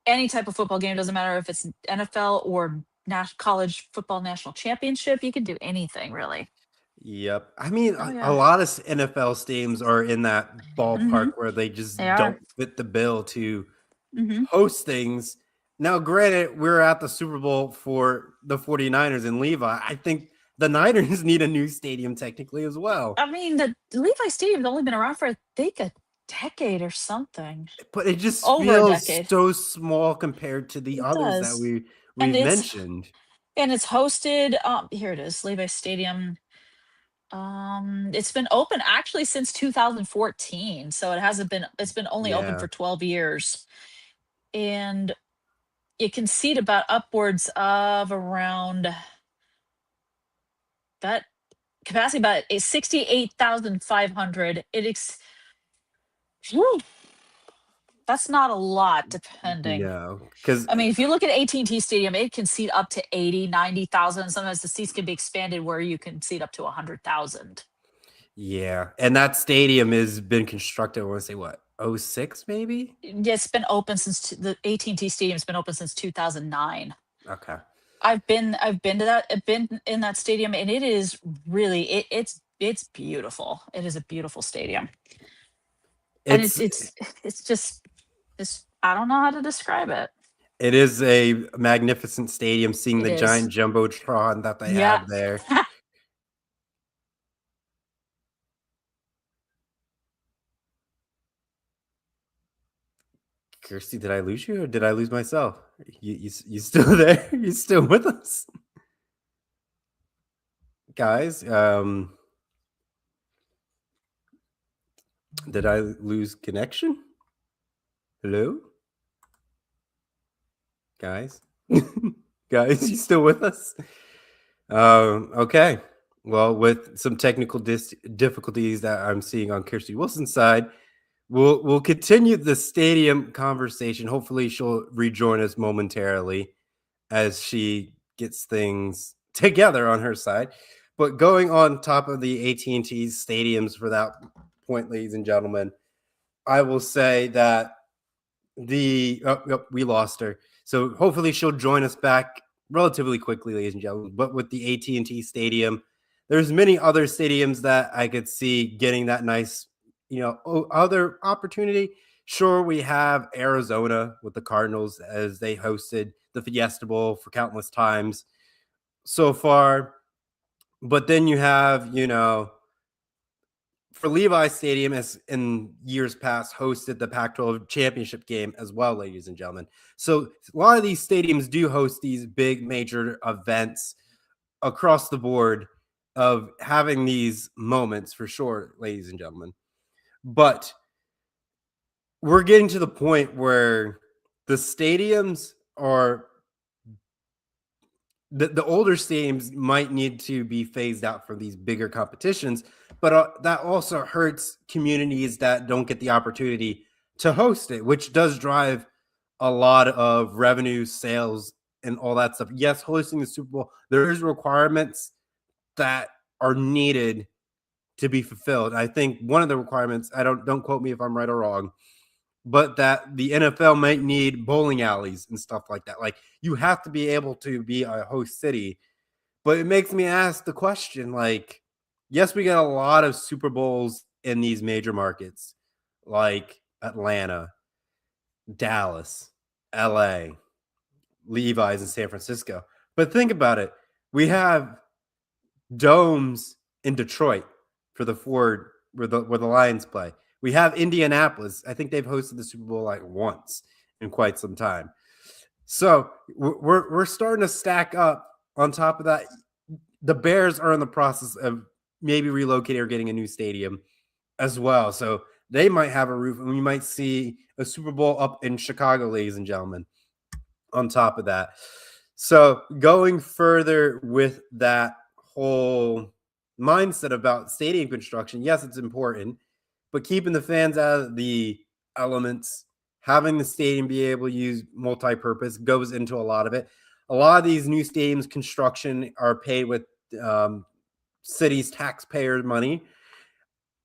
any type of football game. Doesn't matter if it's NFL or college football national championship. You can do anything really. Yep. I mean, Oh a yeah. lot of NFL teams are in that Hmm. ballpark where they They just are. don't fit the bill to Hmm. host things. Now, granted, we're at the Super Bowl for the 49ers and Levi. I think the Niners need a new stadium technically as well. I mean, the Levi Stadium's only been around for I think a decade or something. But it just Over a feels decade. so small compared to the It others that does. And we've mentioned. it's hosted here it is, Levi Stadium. It's been open actually since 2014, so it's been only open Yeah. for 12 years. And it can seat about upwards of around that capacity about 68,500. Whew, that's not a lot depending. No, because I mean, if you look at AT&T Stadium, it can seat up to 80, 90,000. Sometimes the seats can be expanded where you can seat up to 100,000. yeah, and that stadium has been constructed. I want to say what, '06 maybe? Yeah, it's been open since the AT&T Stadium's been open since 2009. Okay. I've been to that. I've been in that stadium, and it is really it's beautiful. It is a beautiful stadium, and It's it's just it's I don't know how to describe it. it is a magnificent stadium. Seeing It the is. giant jumbotron that they Yeah. have there. Kirsty, did I lose you or did I lose myself? You still there? You still with us, guys? Did I lose connection? Hello, guys. Guys, you still with us? Okay. Well, with some technical difficulties that I'm seeing on Kirsty Wilson's side, we'll continue the stadium conversation. Hopefully, she'll rejoin us momentarily as she gets things together on her side. But going on top of the AT&T stadiums for that point, ladies and gentlemen, I will say that we lost her. So hopefully she'll join us back relatively quickly, ladies and gentlemen. But with the AT&T Stadium, there's many other stadiums that I could see getting that nice, other opportunity. Sure, we have Arizona with the Cardinals as they hosted the Fiesta Bowl for countless times so far. But then you have, for Levi Stadium has in years past hosted the Pac-12 championship game as well, ladies and gentlemen. So a lot of these stadiums do host these big major events across the board of having these moments for sure, ladies and gentlemen. But we're getting to the point where the stadiums are the older stadiums might need to be phased out for these bigger competitions, but that also hurts communities that don't get the opportunity to host it, which does drive a lot of revenue, sales, and all that stuff. Yes, hosting the Super Bowl, there is requirements that are needed to be fulfilled. I think one of the requirements, don't quote me if I'm right or wrong, but that the NFL might need bowling alleys and stuff like that. Like you have to be able to be a host city. But it makes me ask the question, like, yes, we got a lot of Super Bowls in these major markets like Atlanta, Dallas, LA, Levi's in San Francisco. But think about it. We have domes in Detroit for the Ford where the Lions play. We have Indianapolis. I think they've hosted the Super Bowl like once in quite some time. So we're starting to stack up. On top of that, the Bears are in the process of maybe relocating or getting a new stadium as well. So they might have a roof, and we might see a Super Bowl up in Chicago, ladies and gentlemen, on top of that. So going further with that whole mindset about stadium construction, yes, it's important, but keeping the fans out of the elements, having the stadium be able to use multi-purpose goes into a lot of it. A lot of these new stadiums construction are paid with city's taxpayer money,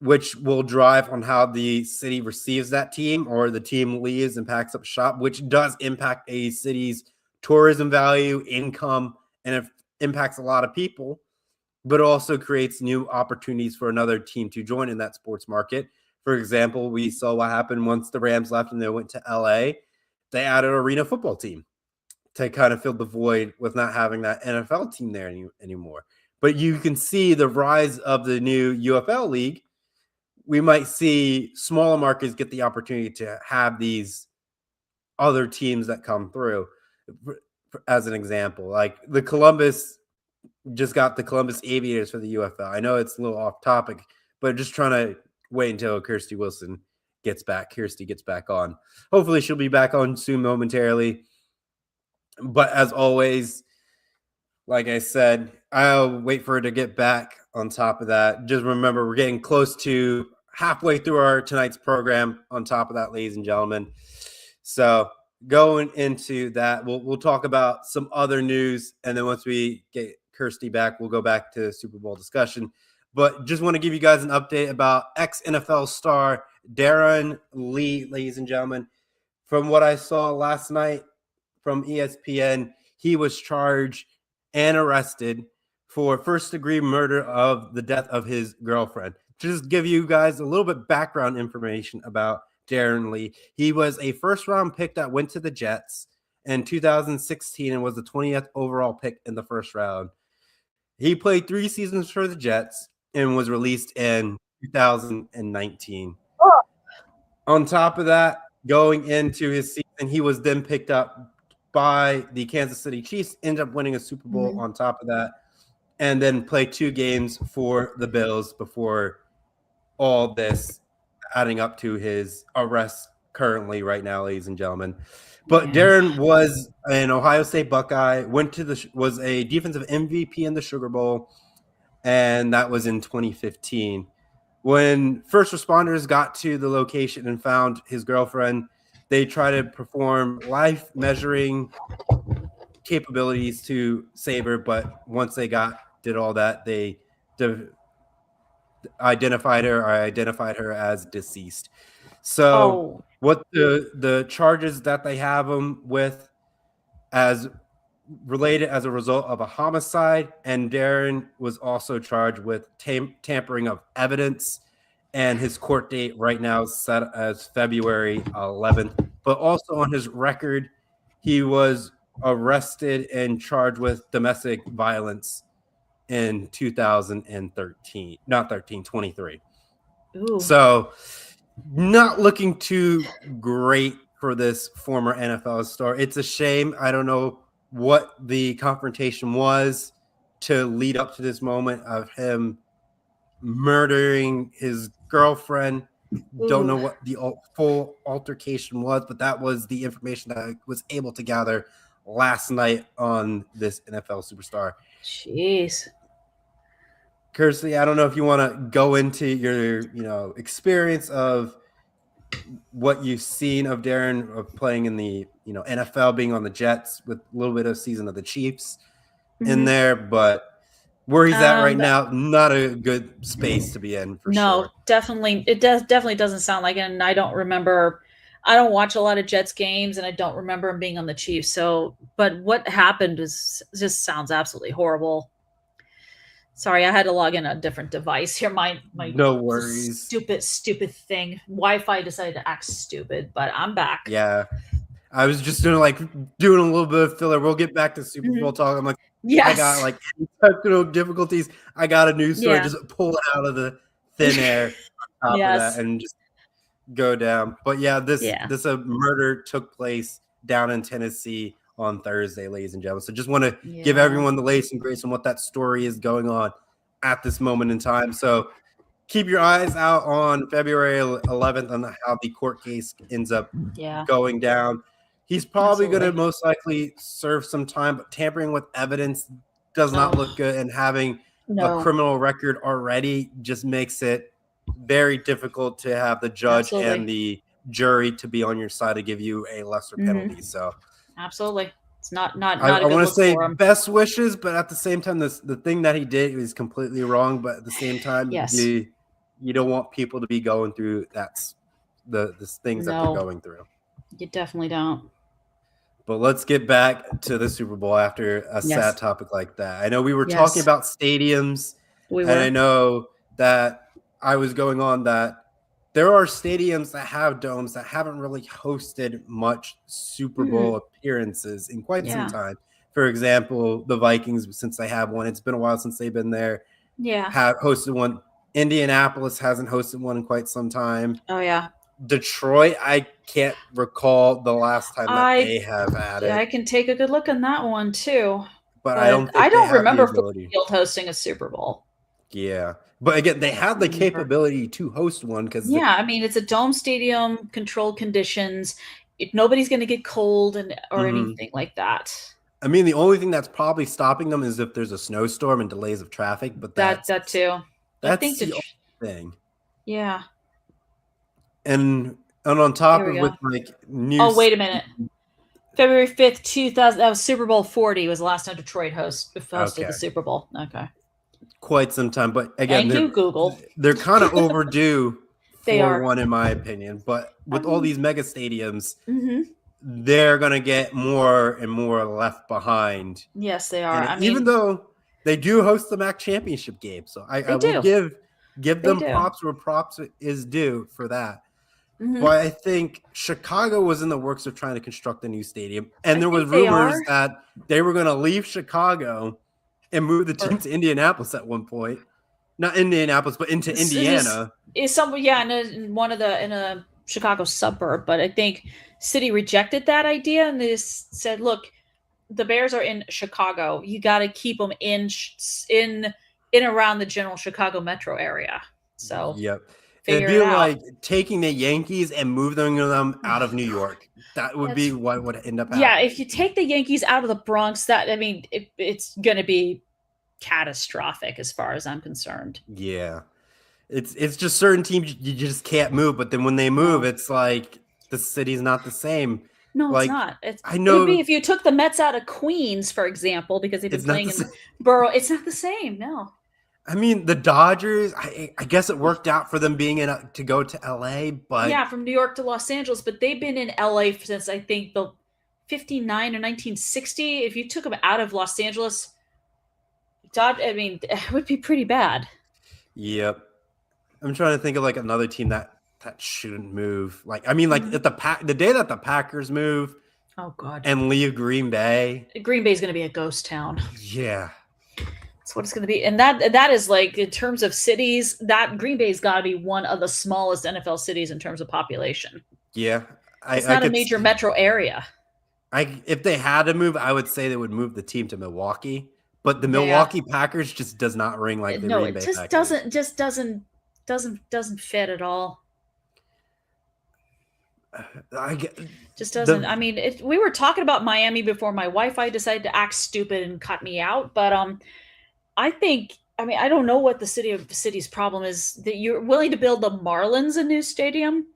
which will drive on how the city receives that team, or the team leaves and packs up shop, which does impact a city's tourism value, income, and it impacts a lot of people, but also creates new opportunities for another team to join in that sports market. For example, we saw what happened once the Rams left and they went to LA. They added an arena football team to kind of fill the void with not having that NFL team there anymore. But you can see the rise of the new UFL league. We might see smaller markets get the opportunity to have these other teams that come through. As an example, like the Columbus just got the Columbus Aviators for the UFL. I know it's a little off topic, but just trying to wait until Kristie Wilson gets back. Kristie gets back on. Hopefully she'll be back on soon momentarily. But as always, like I said, I'll wait for her to get back. On top of that, just remember, we're getting close to halfway through our tonight's program. On top of that, ladies and gentlemen. So going into that, we'll talk about some other news. And then once we get Kristie back, we'll go back to Super Bowl discussion. But just want to give you guys an update about ex-NFL star Darren Lee, ladies and gentlemen. From what I saw last night from ESPN, he was charged and arrested for first-degree murder of the death of his girlfriend. Just give you guys a little bit background information about Darren Lee. He was a first-round pick that went to the Jets in 2016 and was the 20th overall pick in the first round. He played 3 seasons for the Jets and was released in 2019. Oh. On top of that, going into his season, he was then picked up by the Kansas City Chiefs, ended up winning a Super Bowl on top of that, and then played 2 games for the Bills before all this adding up to his arrest currently right now, ladies and gentlemen. But Darren was an Ohio State Buckeye, was a defensive MVP in the Sugar Bowl, and that was in 2015. When first responders got to the location and found his girlfriend, they tried to perform life measuring capabilities to save her, but once they did all that, they identified her as deceased. So what the charges that they have him with as related as a result of a homicide, and Darren was also charged with tampering of evidence, and his court date right now is set as February 11th. But also on his record, he was arrested and charged with domestic violence in 2023. Ooh. So not looking too great for this former NFL star. It's a shame. I don't know what the confrontation was to lead up to this moment of him murdering his girlfriend. Don't know what the full altercation was, but that was the information that I was able to gather last night on this NFL superstar. Jeez. Kristie, I don't know if you want to go into your, experience of what you've seen of Darren of playing in the, NFL, being on the Jets with a little bit of season of the Chiefs in there, but where he's at right now, not a good space to be in for sure. No, definitely. It definitely doesn't sound like it. And I don't watch a lot of Jets games, and I don't remember him being on the Chiefs. So, but what happened just sounds absolutely horrible. Sorry, I had to log in a different device here. My no worries. Stupid thing. Wi-Fi decided to act stupid, but I'm back. Yeah. I was just doing a little bit of filler. We'll get back to Super Bowl talk. I'm like, yes. I got technical difficulties. I got a news story. Just pull it out of the thin air. Yes. And just go down. But yeah, this Yeah. murder took place down in Tennessee on Thursday, ladies and gentlemen. So just want to give Yeah. everyone the latest and greatest on what that story is going on at this moment in time. So keep your eyes out on February 11th on how the court case ends up going down. He's probably going to most likely serve some time, but tampering with evidence does not look good, and having a criminal record already just makes it very difficult to have the judge and the jury to be on your side to give you a lesser penalty. So absolutely, it's not a good I want to look say for him. best wishes, but at the same time, the thing that he did was completely wrong. But at the same time, you don't want people to be going through the things that they're going through. You definitely don't. But let's get back to the Super Bowl after a sad topic like that. I know we were talking about stadiums, and I know that I was going on that there are stadiums that have domes that haven't really hosted much Super Bowl appearances in quite some time. For example, the Vikings, since they have one, it's been a while since they've been there. Have hosted one. Indianapolis hasn't hosted one in quite some time. Oh, yeah. Detroit, I can't recall the last time that they have had it. I can take a good look on that one too. But I don't remember Field hosting a Super Bowl. Yeah. But again, they have the capability to host one because I mean, it's a dome stadium, controlled conditions. Nobody's going to get cold or anything like that. I mean, the only thing that's probably stopping them is if there's a snowstorm and delays of traffic. But that too. That's the only thing. Yeah. And on top of with like news. Oh, wait a minute. February 5th, 2000. That was Super Bowl 40 was the last time Detroit hosted the Super Bowl. Okay. Quite some time. But again, Google. They're kind of overdue for one, in my opinion. But with all these mega stadiums, they're going to get more and more left behind. Yes, they are. Even though they do host the MAC championship game. So I will give them props where props is due for that. But I think Chicago was in the works of trying to construct a new stadium. And there was rumors that they were going to leave Chicago and move the team to Indianapolis at one point. Not Indianapolis, but into Indiana. In a Chicago suburb. But I think city rejected that idea and they said, look, the Bears are in Chicago. You got to keep them in around the general Chicago metro area. So it'd be like taking the Yankees and moving them out of New York. That would be what would end up happening. Yeah, if you take the Yankees out of the Bronx, it's going to be catastrophic as far as I'm concerned. Yeah. It's just certain teams you just can't move, but then when they move, it's like the city's not the same. No, like, it's not. I know. It would be if you took the Mets out of Queens, for example, because they've been playing in Borough. It's not the same. No. I mean, the Dodgers, I guess it worked out for them being to go to LA, but from New York to Los Angeles, but they've been in LA since I think the 59 or 1960. If you took them out of Los Angeles, it would be pretty bad. Yep. I'm trying to think of like another team that shouldn't move. Like, I mean, like at the day that the Packers move, oh God, and leave Green Bay. Green Bay is going to be a ghost town. Yeah. That's what it's going to be. And that is like, in terms of cities, that Green Bay's got to be one of the smallest NFL cities in terms of population. Yeah. It's not a major metro area. If they had to move, I would say they would move the team to Milwaukee, but the Milwaukee Packers just does not ring like the Green Bay Packers. It just doesn't fit at all. Just doesn't. We were talking about Miami before my Wi-Fi decided to act stupid and cut me out. But I don't know what the city's problem is that you're willing to build the Marlins a new stadium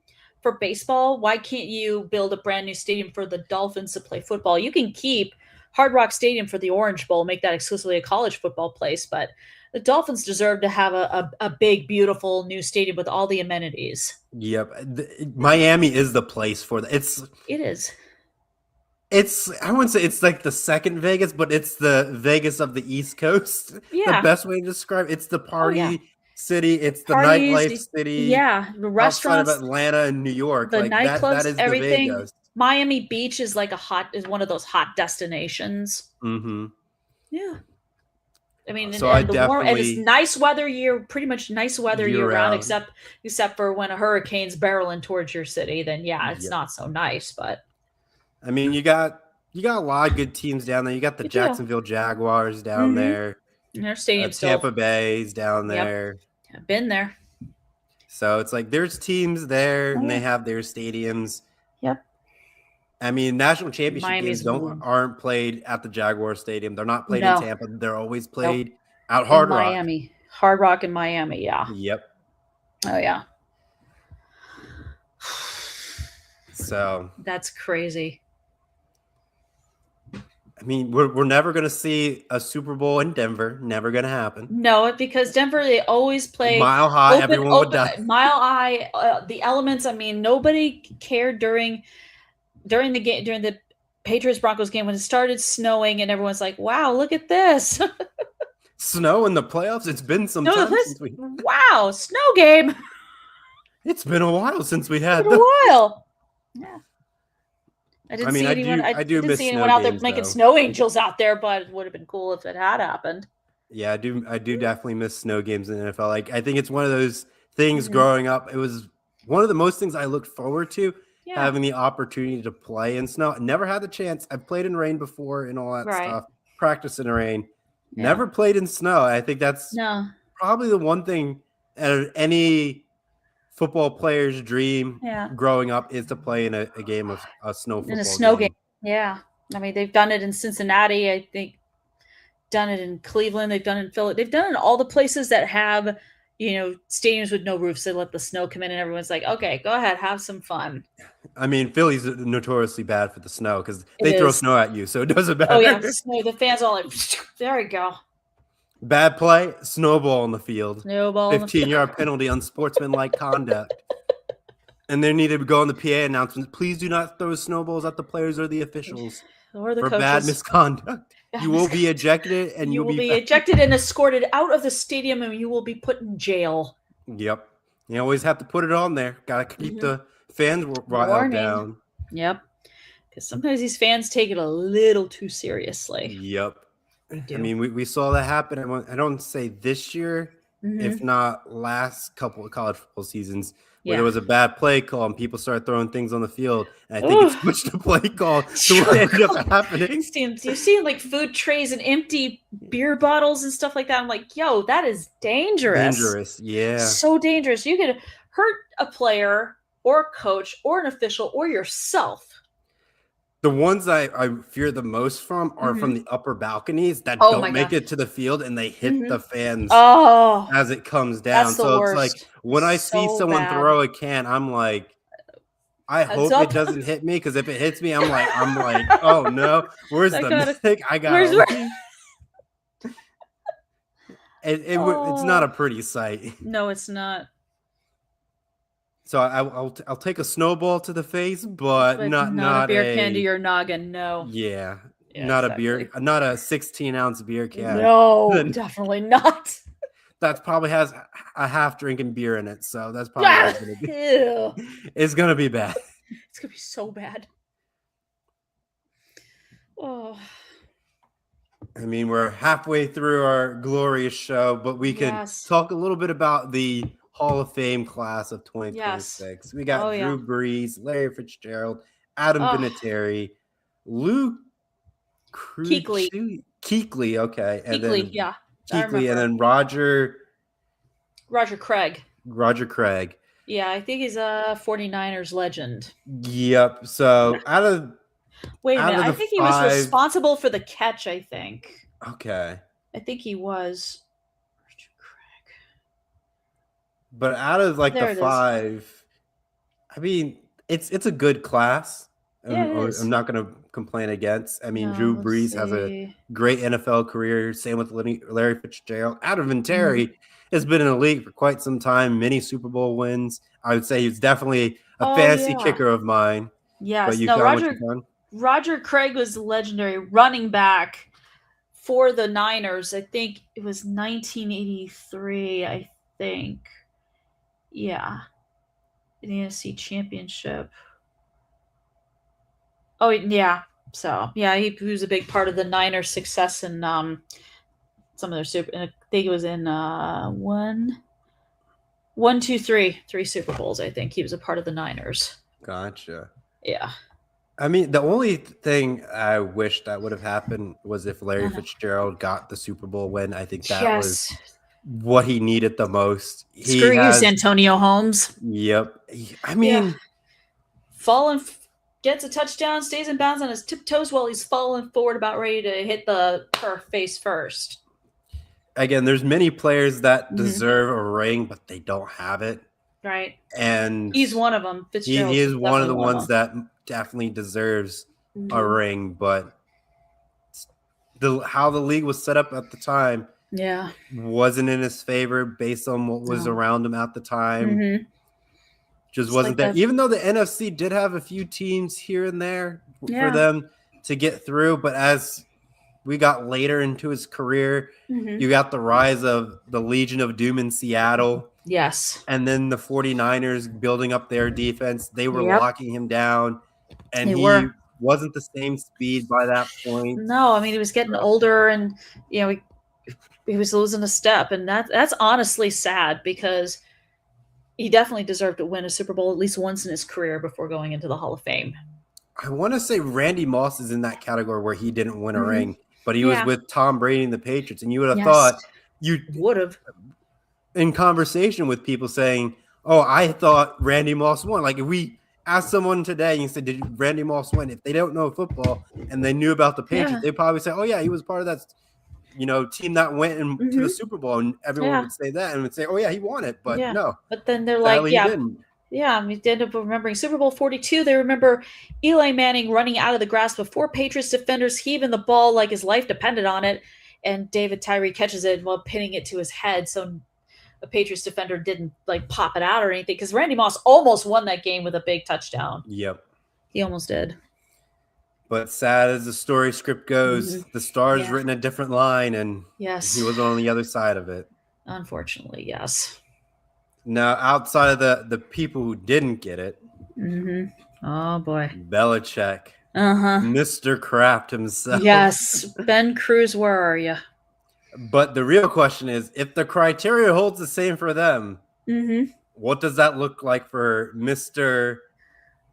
for baseball. Why can't you build a brand new stadium for the Dolphins to play football? You can keep Hard Rock Stadium for the Orange Bowl, make that exclusively a college football place, but the Dolphins deserve to have a big, beautiful new stadium with all the amenities. Yep. Miami is the place for that. It is. I wouldn't say it's like the second Vegas, but it's the Vegas of the East Coast. Yeah. The best way to describe it's the party city. It's the nightlife city. Yeah. The restaurants. Outside of Atlanta and New York. The like nightclubs, that is everything. The Vegas. Miami Beach is like one of those hot destinations. Mm-hmm. Yeah. I mean, So and I the warm and it's definitely nice weather pretty much nice weather year round, year-round. except for when a hurricane's barreling towards your city, then yeah, it's Yep. not so nice. But I mean, you got a lot of good teams down there. You got the You do. Jacksonville Jaguars down Mhm. there. their stadium Tampa Bay's down Yep. there. I've been there. So it's like there's teams there Oh, and they yeah. have their stadiums. Yep. I mean, national championship Miami's games aren't played at the Jaguar Stadium. They're not played in No. Tampa. They're always Nope. played out In Hard Rock. Miami. Hard Rock in Miami, yeah. Yep. Oh yeah. So That's crazy. I mean, we're never gonna see a Super Bowl in Denver. Never gonna happen. No, because Denver, they always play Mile High, everyone would die. Mile High, the elements. I mean, nobody cared during the game, during the Patriots Broncos game when it started snowing, and everyone's like, "Wow, look at this!" Snow in the playoffs. It's been some time since we. Wow, snow game. It's been a while since we had Been a while. Yeah. I didn't see anyone. I didn't miss see snow anyone out there games, making though. snow angels out there, but it would have been cool if it had happened. Yeah, I do definitely miss snow games in the NFL. Like, I think it's one of those things Mhm. growing up. It was one of the most things I looked forward to, Yeah. having the opportunity to play in snow. I never had the chance. I've played in rain before and all that Right. stuff. Practice in the rain. Yeah. Never played in snow. I think that's No. probably the one thing any football player's dream Yeah. growing up is to play in a game of a snow football In a snow game. Yeah. I mean, they've done it in Cincinnati. I think done it in Cleveland. They've done it in Philly. They've done it in all the places that have, stadiums with no roofs. They let the snow come in and everyone's like, okay, go ahead, have some fun. I mean, Philly's notoriously bad for the snow because they throw snow at you, so it doesn't matter. Oh, yeah. Snow. The fans all like, there we go. Bad play, snowball on the field. Snowball. 15-yard penalty, unsportsmanlike conduct. And they needed to go on the PA announcement. Please do not throw snowballs at the players or the officials Or the for coaches. bad misconduct. You will be ejected, and You you'll will be ejected and escorted out of the stadium, and you will be put in jail. Yep. You always have to put it on there. Got to keep the fans riled down. Yep. Because sometimes these fans take it a little too seriously. Yep. They do. I mean, we saw that happen. I don't say this year, if not last couple of college football seasons, where there was a bad play call and people started throwing things on the field. And I think it switched the play call to what ended up happening. You've seen like food trays and empty beer bottles and stuff like that. I'm like, yo, that is dangerous. Dangerous, yeah. So dangerous. You could hurt a player or a coach or an official or yourself. The ones I fear the most from are from the upper balconies that don't make it to the field and they hit the fans as it comes down. So it's like when I see someone throw a can, I'm like, I hope it doesn't hit me, because if it hits me, I'm like, oh no, where's the mistake? I got it. It's not a pretty sight. No, it's not. So I'll take a snowball to the face, but not a beer can to your noggin. No. Yeah, not exactly. Not a 16-ounce beer can. No, definitely not. That probably has a half drinking beer in it, so that's probably it's gonna be bad. It's gonna be so bad. Oh. I mean, we're halfway through our glorious show, but we could talk a little bit about the Hall of Fame class of 2026. We got Drew Brees, Larry Fitzgerald, Adam Vinatieri, Luke Kuechly, okay, and then Kuechly, and then Roger Craig. Roger Craig. Yeah, I think he's a 49ers legend. Yep. So wait a minute, I think he was responsible for the catch, I think. Okay. I think he was. But out of like the 5, I mean, it's a good class. I'm not going to complain against. I mean, Drew Brees has a great NFL career. Same with Larry Fitzgerald. Adam Vinatieri has been in the league for quite some time. Many Super Bowl wins. I would say he's definitely a fantasy kicker of mine. Yes. But Roger Craig was legendary running back for the Niners. I think it was 1983, I think. Yeah. In the NFC Championship. Oh, yeah. So, yeah, he was a big part of the Niners' success in some of their super. I think it was in three Super Bowls. I think he was a part of the Niners. Gotcha. Yeah. I mean, the only thing I wish that would have happened was if Larry Fitzgerald got the Super Bowl win. I think that was what he needed the most. Screw you, Santonio Holmes. Yep. I mean, gets a touchdown, stays in bounds on his tiptoes while he's falling forward, about ready to hit the turf face first. Again, there's many players that deserve a ring, but they don't have it. Right. And he's one of them. He is one of the ones that definitely deserves a ring, but how the league was set up at the time wasn't in his favor based on what was around him at the time. Just wasn't there. Even though the NFC did have a few teams here and there for them to get through, but as we got later into his career, you got the rise of the Legion of Doom in Seattle. Yes. And then the 49ers building up their defense. They were locking him down, and he wasn't the same speed by that point. No, I mean, he was getting older, and he was losing a step, and that's honestly sad, because he definitely deserved to win a Super Bowl at least once in his career before going into the Hall of Fame. I want to say Randy Moss is in that category where he didn't win a ring, but he was with Tom Brady and the Patriots, and you would have thought you would have in conversation with people saying, "Oh, I thought Randy Moss won." Like if we asked someone today and said, "Did Randy Moss win?" If they don't know football and they knew about the Patriots, they'd probably say, "Oh yeah, he was part of that." Team that went into the Super Bowl, and everyone would say that and would say, "Oh yeah, he won it," but no. But then they're like, he didn't. Yeah, we end up remembering Super Bowl 42. They remember Eli Manning running out of the grasp of 4 Patriots defenders, heaving the ball like his life depended on it, and David Tyree catches it while pinning it to his head, so a Patriots defender didn't pop it out or anything, because Randy Moss almost won that game with a big touchdown. Yep, he almost did. But sad as the story script goes, the star's written a different line, and he was on the other side of it. Unfortunately, yes. Now, outside of the people who didn't get it, oh boy, Belichick, Mr. Kraft himself. Yes, Ben Cruz, where are you? But the real question is, if the criteria holds the same for them, what does that look like for Mr.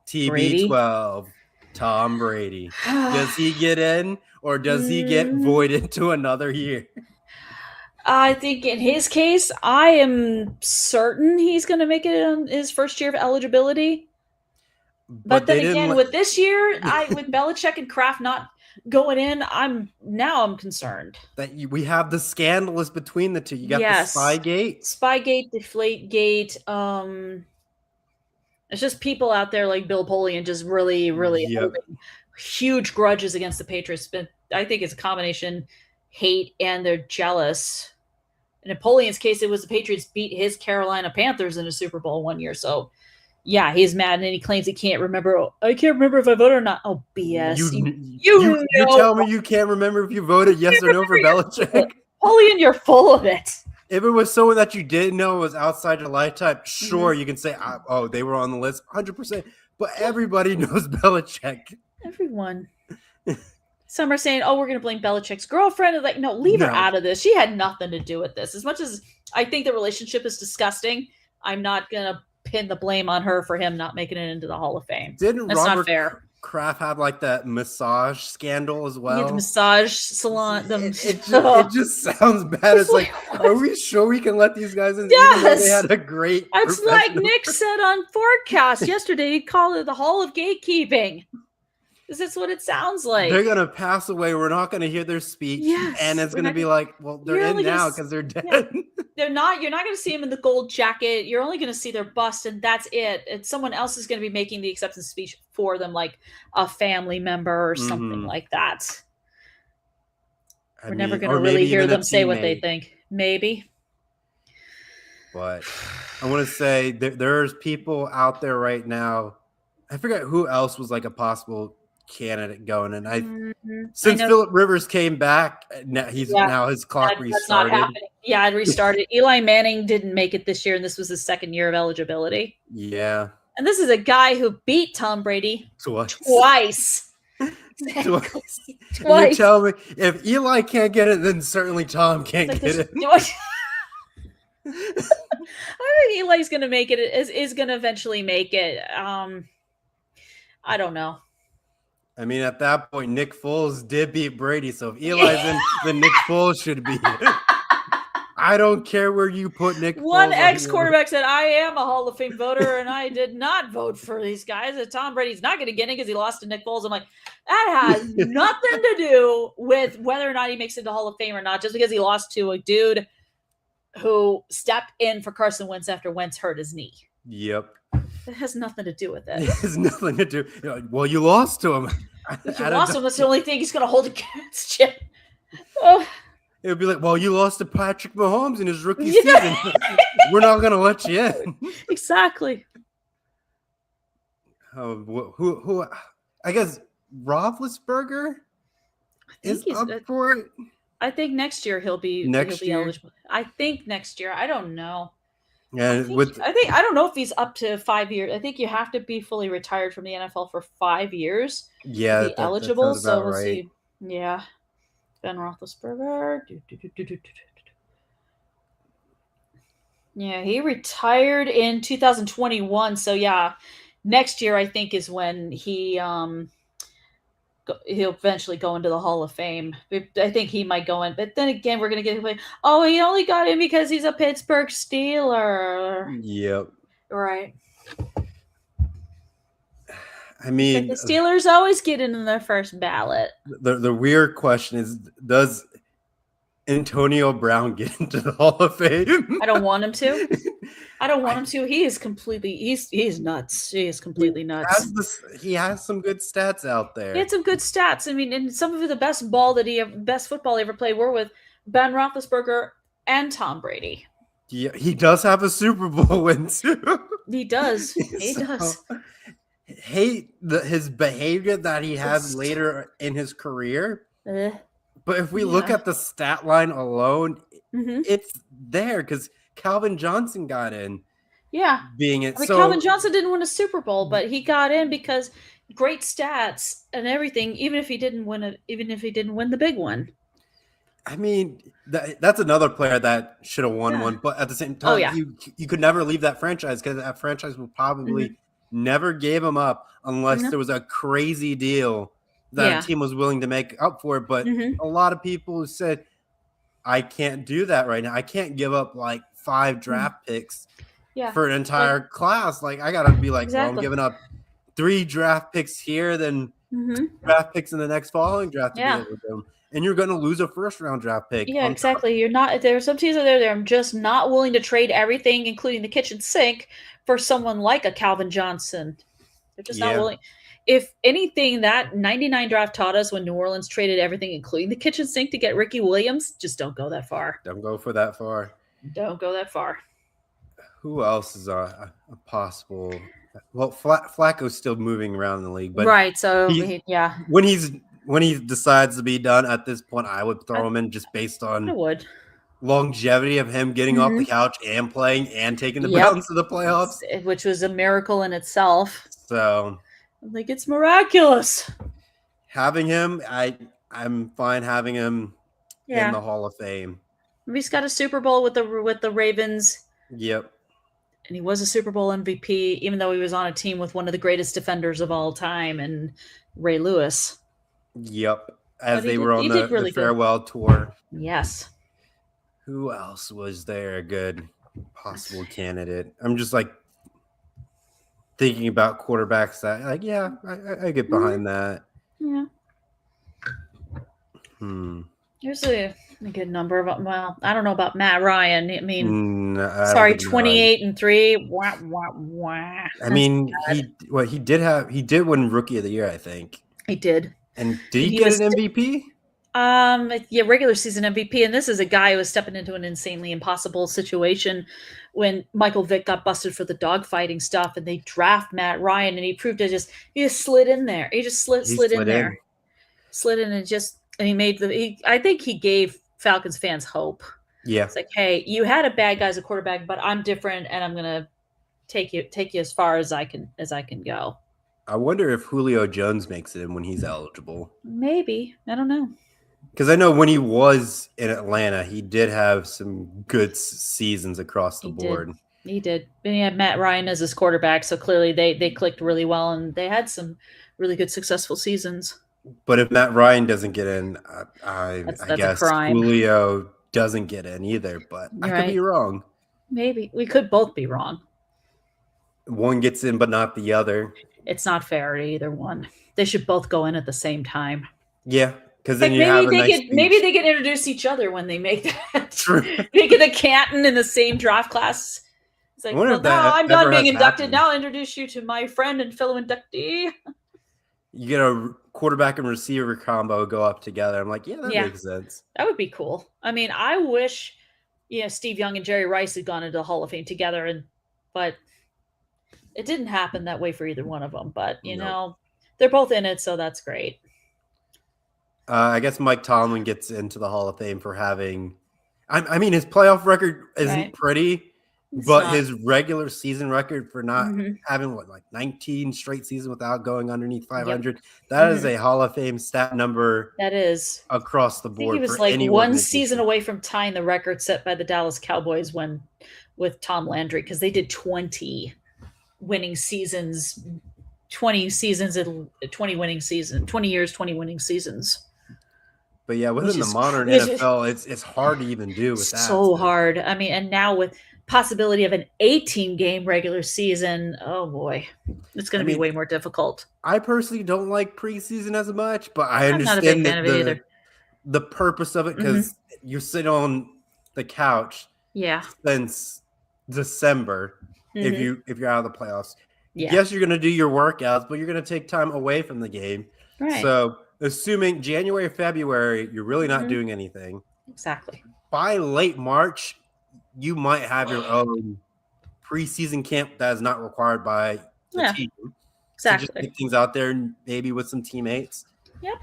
TB12? Tom Brady. Does he get in, or does he get voided to another year? I think in his case, I am certain he's going to make it in his first year of eligibility. But then again, with this year, with Belichick and Kraft not going in, I'm concerned. That we have the scandalous between the two. You got the Spygate, Deflategate. It's just people out there like Bill Polian just really, really holding huge grudges against the Patriots. But I think it's a combination hate and they're jealous. And in Polian's case, it was the Patriots beat his Carolina Panthers in a Super Bowl one year. So, yeah, he's mad, and he claims he can't remember. I can't remember if I voted or not. Oh, BS. You tell me you can't remember if you voted yes or no for Belichick. Polian, you're full of it. If it was someone that you didn't know was outside your lifetime, sure, you can say, oh, they were on the list, 100%. But everybody knows Belichick. Everyone. Some are saying, oh, we're going to blame Belichick's girlfriend. Like, no, leave her out of this. She had nothing to do with this. As much as I think the relationship is disgusting, I'm not going to pin the blame on her for him not making it into the Hall of Fame. That's not fair. Kraft had like that massage scandal as well. Yeah, the massage salon. It just sounds bad. It's like, are we sure we can let these guys in? Yes, they had a great. It's like Nick said on Forecast yesterday. He called it the Hall of Gatekeeping. Because that's what it sounds like. They're gonna pass away. We're not gonna hear their speech, and it's gonna be like, well, they're in now because they're dead. Yeah. They're not. You're not gonna see them in the gold jacket. You're only gonna see their bust, and that's it. And someone else is gonna be making the acceptance speech for them, like a family member or something like that. We're never gonna really hear them say what they think. Maybe. But I want to say there's people out there right now. I forget who else was like a possible candidate going, and since Phillip Rivers came back, now his clock restarted. That's not happening. Yeah, it restarted. Eli Manning didn't make it this year, and this was his second year of eligibility. Yeah, and this is a guy who beat Tom Brady twice. Twice. You Twice. tell me if Eli can't get it, then certainly Tom can't Like get it. I think Eli's gonna make it. Is gonna eventually make it. I don't know. I mean, at that point, Nick Foles did beat Brady, so if Eli's in, then Nick Foles should be. I don't care where you put Nick Foles. One ex-quarterback said, I am a Hall of Fame voter, and I did not vote for these guys. Tom Brady's not going to get it because he lost to Nick Foles. I'm like, that has nothing to do with whether or not he makes it to Hall of Fame or not, just because he lost to a dude who stepped in for Carson Wentz after Wentz hurt his knee. Yep. That has nothing to do with it. It has nothing to do. Well, you lost to him. If you lost him, that's the only thing he's going to hold against you. Oh. It would be like, well, you lost to Patrick Mahomes in his rookie season. We're not going to let you in. Exactly. Who? I guess Roethlisberger is up for it. I think next year he'll be eligible. I think next year. I don't know. Yeah, I don't know if he's up to 5 years. I think you have to be fully retired from the NFL for 5 years. Yeah, to be eligible. So we'll right. see. Yeah, Ben Roethlisberger. Yeah, he retired in 2021. So yeah, next year I think is when he'll eventually go into the Hall of Fame. I think he might go in, but then again, we're gonna get like, oh, he only got in because he's a Pittsburgh Steeler. Yep. Right. I mean, but the Steelers always get in their first ballot. The weird question is, does Antonio Brown get into the Hall of Fame? I don't want him to. I don't want him to. He is completely. He's nuts. He is completely nuts. He has some good stats out there. He had some good stats. I mean, and some of the best football he ever played were with Ben Roethlisberger and Tom Brady. Yeah, he does have a Super Bowl win too. He does. He does. Hate his behavior that he has later in his career. But if we look at the stat line alone, it's there because Calvin Johnson got in. Yeah. Being it. So Calvin Johnson didn't win a Super Bowl, but he got in because great stats and everything, even if he didn't win the big one. I mean, that's another player that should have won one, but at the same time, you could never leave that franchise because that franchise would probably never gave him up unless there was a crazy deal that a team was willing to make up for it. But a lot of people said, I can't do that right now. I can't give up like 5 draft picks for an entire class. Like, I got to be like, well, I'm giving up 3 draft picks here, then draft picks in the next following draft to be able to do them. And you're going to lose a first-round draft pick. Yeah, exactly. You're not. There are some teams out there that are just not willing to trade everything, including the kitchen sink, for someone like a Calvin Johnson. They're just not willing. If anything, that 99 draft taught us when New Orleans traded everything, including the kitchen sink, to get Ricky Williams, just don't go that far. Don't go for that far. Don't go that far. Who else is a possible? Well, Flacco's still moving around the league, but right. So when he decides to be done at this point, I would throw him in just based on longevity of him getting off the couch and playing and taking the Browns to the playoffs, which was a miracle in itself. So, like, it's miraculous. Having him, I'm fine having him in the Hall of Fame. He's got a Super Bowl with the Ravens. Yep. And he was a Super Bowl MVP, even though he was on a team with one of the greatest defenders of all time, and Ray Lewis. Yep. As they were on the farewell tour. Yes. Who else was there a good possible candidate? I'm just like thinking about quarterbacks that I get behind that. Yeah. There's a good number of I don't know about Matt Ryan. I mean, 28-3. Wah, wah, wah. I mean, he did win Rookie of the Year, I think. He did. And did he get an MVP? Regular season MVP. And this is a guy who was stepping into an insanely impossible situation when Michael Vick got busted for the dogfighting stuff, and they draft Matt Ryan, and he proved he just slid in there. He just slid in there. Slid in and he made I think he gave Falcons fans hope. Yeah. It's like, hey, you had a bad guy as a quarterback, but I'm different, and I'm gonna take you as far as I can go. I wonder if Julio Jones makes it in when he's eligible. Maybe. I don't know. Because I know when he was in Atlanta, he did have some good seasons across the board. He did. And he had Matt Ryan as his quarterback, so clearly they clicked really well, and they had some really good successful seasons. But if Matt Ryan doesn't get in, I That's guess a crime. Julio doesn't get in either. But I could be wrong. Maybe. We could both be wrong. One gets in, but not the other. It's not fair to either one. They should both go in at the same time. Yeah, because then you have maybe they can introduce each other when they make that. True. They get a Canton in the same draft class. It's like, well, now I'm done being inducted. Now I'll introduce you to my friend and fellow inductee. You get a quarterback and receiver combo go up together. I'm like, yeah, that makes sense. That would be cool. I mean, I wish, Steve Young and Jerry Rice had gone into the Hall of Fame together, but it didn't happen that way for either one of them. But they're both in it, so that's great. I guess Mike Tomlin gets into the Hall of Fame for having. I mean, his playoff record isn't pretty. But his regular season record for not having 19 straight seasons without going underneath 500, that is a Hall of Fame stat number. That is across the board. I think he was one season away from tying the record set by the Dallas Cowboys with Tom Landry, because they did 20 winning seasons, 20 seasons and 20 winning season, 20 years, 20 winning seasons. But yeah, within the modern NFL, it's hard to even do with that. So hard. I mean, and now with possibility of an 18-game regular season, oh boy, it's going to be way more difficult. I personally don't like preseason as much, but I understand not a big fan of it either. The purpose of it, because you sit on the couch since December if you're out of the playoffs. Yes, you're going to do your workouts, but you're going to take time away from the game. Right. So assuming January, February, you're really not doing anything. Exactly. By late March, you might have your own preseason camp that is not required by the team. Exactly. So just get things out there, maybe with some teammates. Yep.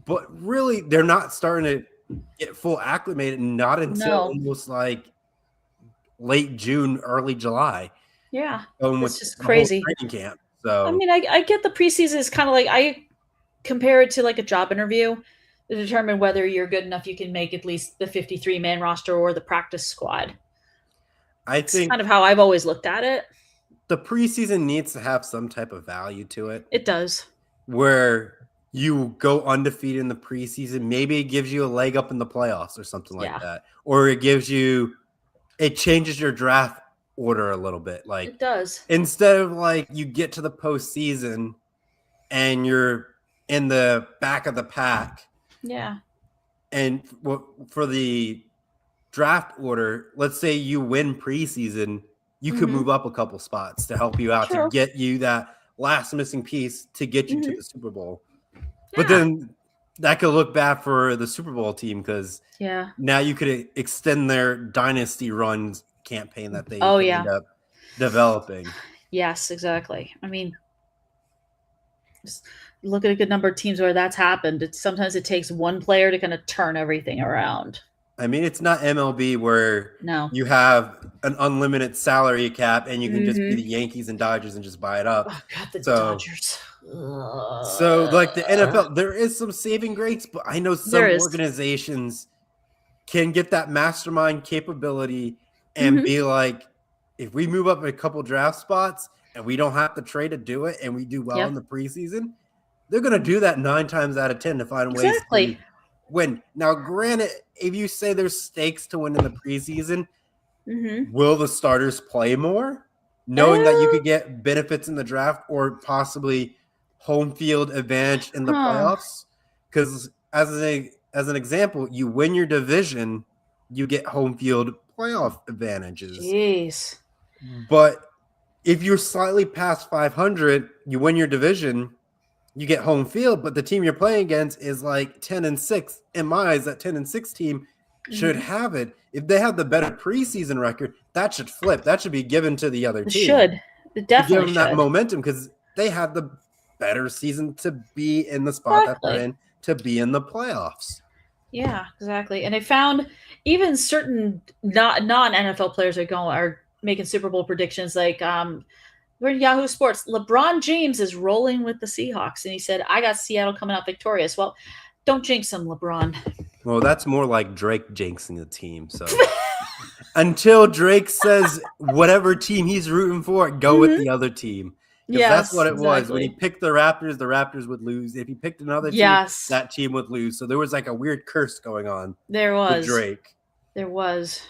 But really, they're not starting to get full acclimated, not until almost like late June, early July. Yeah. It's just crazy. Training camp. So I mean, I get the preseason is kind of like, I compare it to like a job interview to determine whether you're good enough you can make at least the 53-man roster or the practice squad. I think kind of how I've always looked at it. The preseason needs to have some type of value to it. It does. Where you go undefeated in the preseason, maybe it gives you a leg up in the playoffs or something like that. Or it changes your draft order a little bit. Like it does. Instead of like you get to the postseason and you're in the back of the pack. Yeah. And for the draft order, let's say you win preseason, you could move up a couple spots to help you out, to get you that last missing piece to get you to the Super Bowl. But then that could look bad for the Super Bowl team, because now you could extend their dynasty runs campaign that they end up developing. Yes, exactly. I mean, just look at a good number of teams where that's happened. Sometimes it takes one player to kind of turn everything around. I mean, it's not MLB where you have an unlimited salary cap and you can just be the Yankees and Dodgers and just buy it up. Oh, God, the Dodgers. So, like the NFL, there is some saving grace, but I know some organizations can get that mastermind capability and be like, if we move up a couple draft spots and we don't have to trade to do it and we do well in the preseason, they're going to do that 9 times out of 10 to find ways to win. Now, granted, if you say there's stakes to win in the preseason, will the starters play more, knowing that you could get benefits in the draft or possibly home field advantage in the playoffs? Because as an example, you win your division, you get home field playoff advantages. Jeez. But if you're slightly past 500, you win your division, you get home field, but the team you're playing against is like 10-6. In my eyes, that 10-6 team should have it. If they have the better preseason record, that should flip. That should be given to the other team. It definitely give them that momentum, because they have the better season to be in the spot that they're in, to be in the playoffs. Yeah, exactly. And I found even certain non-NFL players are making Super Bowl predictions, like We're in Yahoo Sports. LeBron James is rolling with the Seahawks, and he said, "I got Seattle coming out victorious." Well, don't jinx him, LeBron. Well, that's more like Drake jinxing the team. So until Drake says whatever team he's rooting for, go with the other team. Because that's what it was. When he picked the Raptors would lose. If he picked another team, that team would lose. So there was like a weird curse going on. There was. With Drake. There was.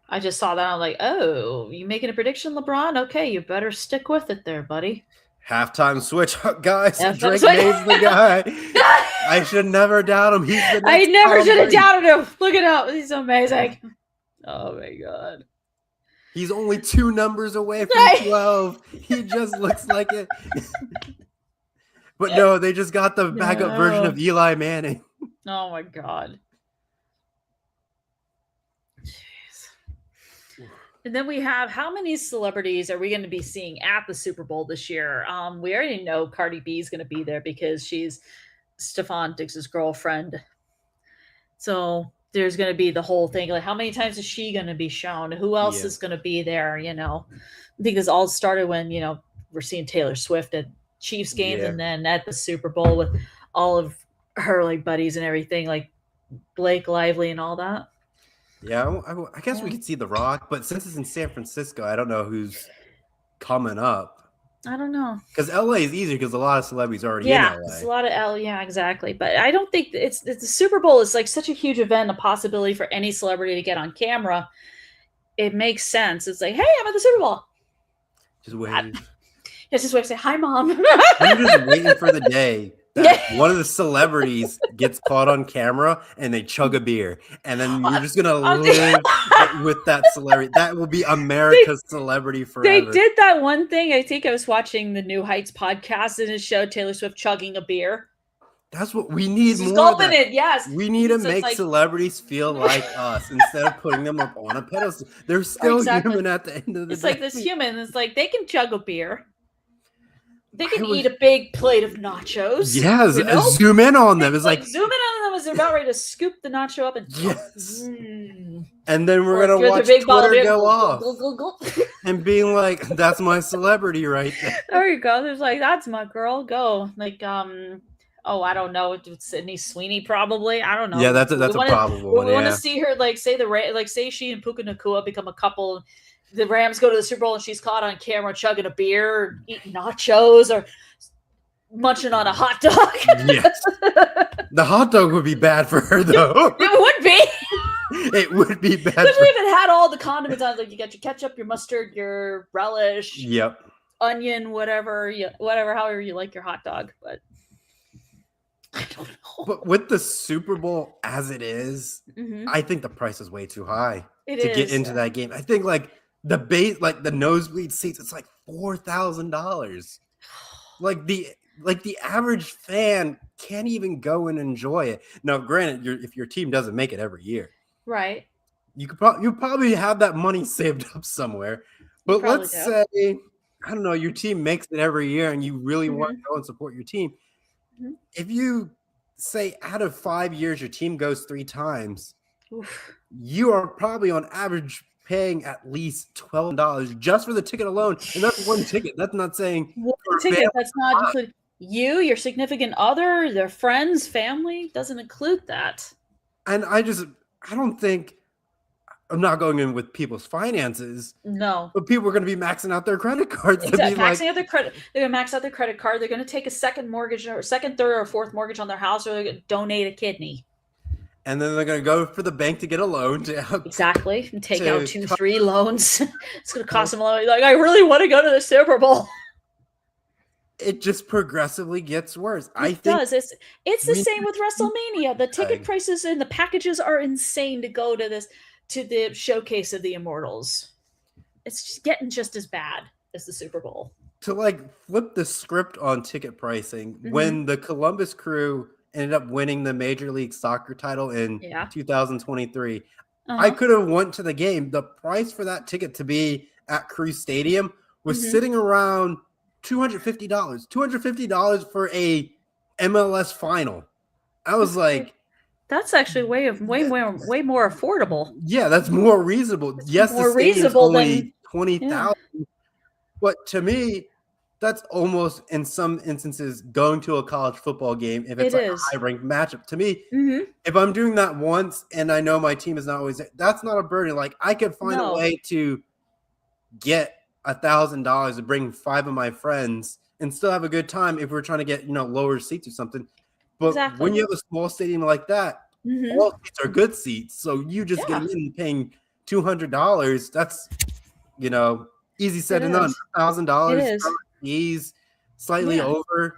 I just saw that. I'm like, oh, you making a prediction, LeBron? Okay, you better stick with it there, buddy. Halftime switch up, guys. Drake Maye's the guy. I should never doubt him. He's the next I never should have doubted him. Look it up. He's amazing. Oh, my God. He's only 2 numbers away from 12. He just looks like it. But no, they just got the backup version of Eli Manning. Oh, my God. And then we have, how many celebrities are we going to be seeing at the Super Bowl this year? We already know Cardi B is going to be there because she's Stephon Diggs' girlfriend. So there's going to be the whole thing. Like, how many times is she going to be shown? Who else is going to be there? You know, I think this all started when, you know, we're seeing Taylor Swift at Chiefs games and then at the Super Bowl with all of her like buddies and everything, like Blake Lively and all that. Yeah, I guess we could see The Rock, but since it's in San Francisco, I don't know who's coming up. I don't know. Because LA is easier because a lot of celebrities are already in LA. It's a lot of yeah, exactly. But I don't think it's the Super Bowl is like such a huge event, a possibility for any celebrity to get on camera. It makes sense. It's like, hey, I'm at the Super Bowl. Just wait. It's just wait to say, hi, Mom. I'm just waiting for the day that one of the celebrities gets caught on camera and they chug a beer. And then you're just going to live with that celebrity. That will be America's celebrity forever. They did that one thing. I think I was watching the New Heights podcast and it showed Taylor Swift chugging a beer. That's what we need. She's gulping it, yes. We need to make celebrities feel like us instead of putting them up on a pedestal. They're still human at the end of the day. It's like this human. It's like they can chug a beer. They can eat a big plate of nachos. Yeah, zoom in on them. It's like zoom in on them as they're about ready to scoop the nacho up and and then we're gonna watch Twitter go off and being like, "That's my celebrity right there." There you go. There's like, "That's my girl." Go like, I don't know, Sydney Sweeney probably. I don't know. Yeah, that's a probable one. We want to see her say she and Puka Nacua become a couple. The Rams go to the Super Bowl and she's caught on camera chugging a beer, or eating nachos, or munching on a hot dog. Yes. The hot dog would be bad for her, though. It would be. It would be bad. Especially if it had all the condiments on it. Like you got your ketchup, your mustard, your relish, onion, whatever, however you like your hot dog. But I don't know. But with the Super Bowl as it is, I think the price is way too high to get into that game. I think like the nosebleed seats, it's like $4,000. Like the average fan can't even go and enjoy it. Now, granted, if your team doesn't make it every year, right? You probably have that money saved up somewhere. But let's say, I don't know, your team makes it every year, and you really want to go and support your team. If you say out of 5 years your team goes 3 times, you are probably on average paying at least $12 just for the ticket alone, and that's one ticket. That's not saying one ticket. That's not including you, your significant other, their friends, family. Doesn't include that. And I don't think. I'm not going in with people's finances. No. But people are going to be maxing out their credit cards. Exactly. Maxing out their credit. They're going to max out their credit card. They're going to take a second mortgage or second, third, or fourth mortgage on their house, or they're going to donate a kidney. And then they're going to go for the bank to get a loan. Exactly. And take out 2, 3 loans. It's going to cost them a lot. Like, I really want to go to the Super Bowl. It just progressively gets worse. It does. It's the same with WrestleMania. The ticket prices and the packages are insane to go to the showcase of the Immortals. It's just getting just as bad as the Super Bowl. To like flip the script on ticket pricing, when the Columbus Crew ended up winning the Major League Soccer title in 2023, I could have went to the game. The price for that ticket to be at Crew Stadium was sitting around $250. $250 for a MLS final. I was like, that's actually way more affordable. Yeah, that's more reasonable. Yes, more reasonable only 20,000, But to me, that's almost in some instances going to a college football game if it's It like is. a high ranked matchup. To me, Mm-hmm. if I'm doing that once and I know my team is not always there, that's not a burden. Like I could find a No. way to get $1,000 to bring 5 of my friends and still have a good time if we're trying to get lower seats or something. But Exactly. when you have a small stadium like that, Mm-hmm. all seats are good seats. So you just Yeah. getting in and paying $200. That's easy said It and done. is. $1,000 It is. fees, slightly Yeah. over,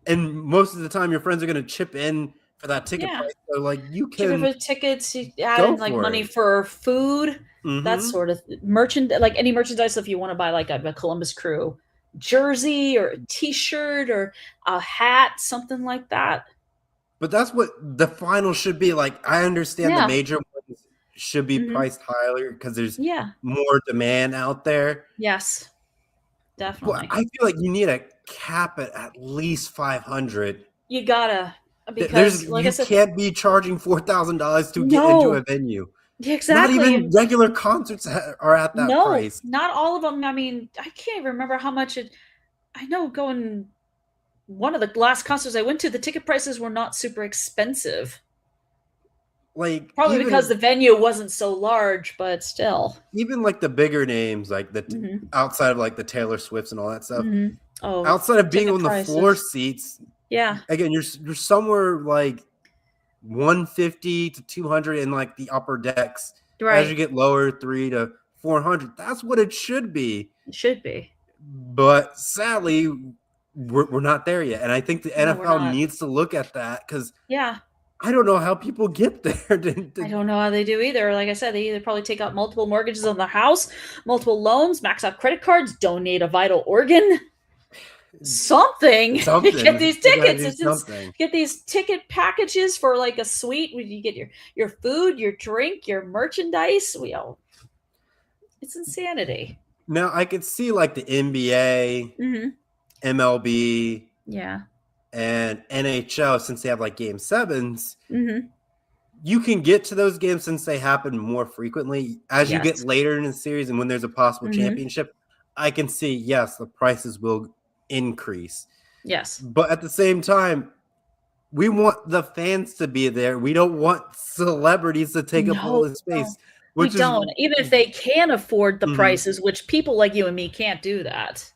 and most of the time your friends are going to chip in for that ticket Yeah. price. So like you Chipping can for tickets, you add go in like for money it. for food, that Mhm. sort of merchandise, like any merchandise. If you want to buy like a Columbus Crew jersey or a T-shirt or a hat, something like that. But that's what the final should be. Like I understand the Yeah. major ones should be Mhm. priced higher because there's Yeah. more demand out there. Yes. But Definitely. I feel like you need to cap it at least 500. You gotta, because There's like I you said, can't be charging $4,000 to get into a no, venue. Not exactly. even regular concerts are at that No, price. not all of them. I mean, I can't even remember how much it. I know going one of the last concerts I went to, the ticket prices were not super expensive. Like Probably even, because the venue wasn't so large, but still. even like the bigger names, like the Mhm. outside of like the Taylor Swifts and all that stuff, Mhm. Oh, outside of being ticket on the floor prices. seats, Yeah. again, you're somewhere like 150 to 200 in like the upper decks. As you Right. get lower, 3 to 400. That's what it should be. It should be. But sadly, we're not there yet. And I think the No, we're NFL not. needs to look at that because Yeah. I don't know how people get there. I don't know how they do either. Like I said, they either probably take out multiple mortgages on their house, multiple loans, max out credit cards, donate a vital organ. Something. Something. Get these You gotta tickets. do It's just, something. get these ticket packages for like a suite where you get your food, your drink, your merchandise. It's insanity. Now I could see like the NBA, Mm-hmm. MLB, Yeah. and NHL since they have like game 7s. Mm-hmm. You can get to those games since they happen more frequently as you get Yes. later in the series and when there's a possible Mhm. championship. I can see, yes, the prices will increase. Yes. But at the same time, we want the fans to be there. We don't want celebrities to take up all No, this space. we Which is don't. Even if they can afford the Mhm. prices, which people like you and me can't do that.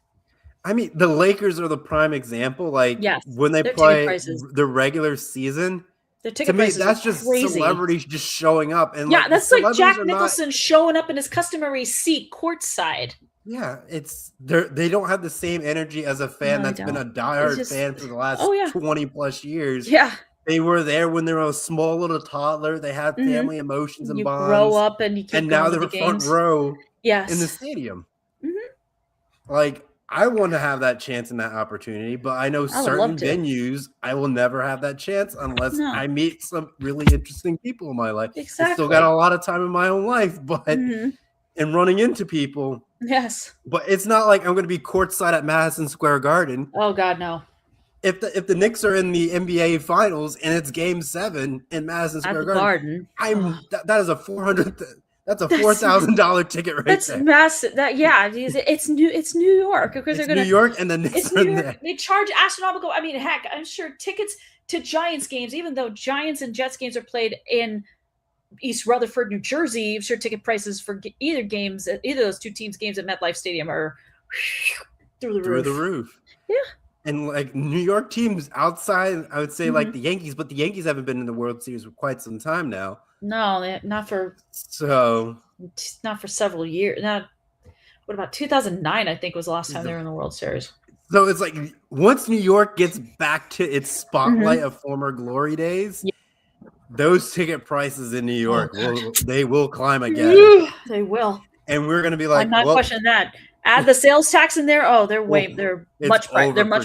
I mean, the Lakers are the prime example. Like Yes, when they their ticket play prices. the regular season, Their to ticket me, prices that's are just crazy. celebrities just showing up. And Yeah, like that's the like celebrities Jack are not. Nicholson showing up in his customary seat courtside. Yeah, they don't have the same energy as a fan No, they that's been a don't. diehard just- fan for the last Oh, yeah. 20 plus years. Yeah. They were there when they were a small little toddler. They had Mhm. family emotions and You bonds. grow up and you keep And now going to they're the front games. row Yes. in the stadium. Mhm. Like, I want to have that chance and that opportunity, but I know I would certain love to. venues, I will never have that chance unless No. I meet some really interesting people in my life. I still Exactly. got a lot of time in my own life, but Mhm. and running into people. Yes. But it's not like I'm going to be courtside at Madison Square Garden. Oh God, no. If the Knicks are in the NBA Finals and it's Game 7 in Madison At Square the Garden, Garden. that is a that's a That's- $4,000 ticket right That's there. massive. It's New York. Because It's they're gonna New York, and the Knicks It's are New in York. there. They charge astronomical. I mean, heck, I'm sure tickets to Giants games, even though Giants and Jets games are played in East Rutherford, New Jersey, I'm sure ticket prices for either of those two teams' games at MetLife Stadium are through the roof. Yeah. And like New York teams outside, I would say like Mhm. the Yankees, but the Yankees haven't been in the World Series for quite some time now. No, not for several years. What about 2009? I think was the last time they were in the World Series. So it's like once New York gets back to its spotlight of former glory days, those ticket prices in New York will climb again. They will. And we're gonna be like, I'm not questioning that. Add the sales tax in there. Oh, they're much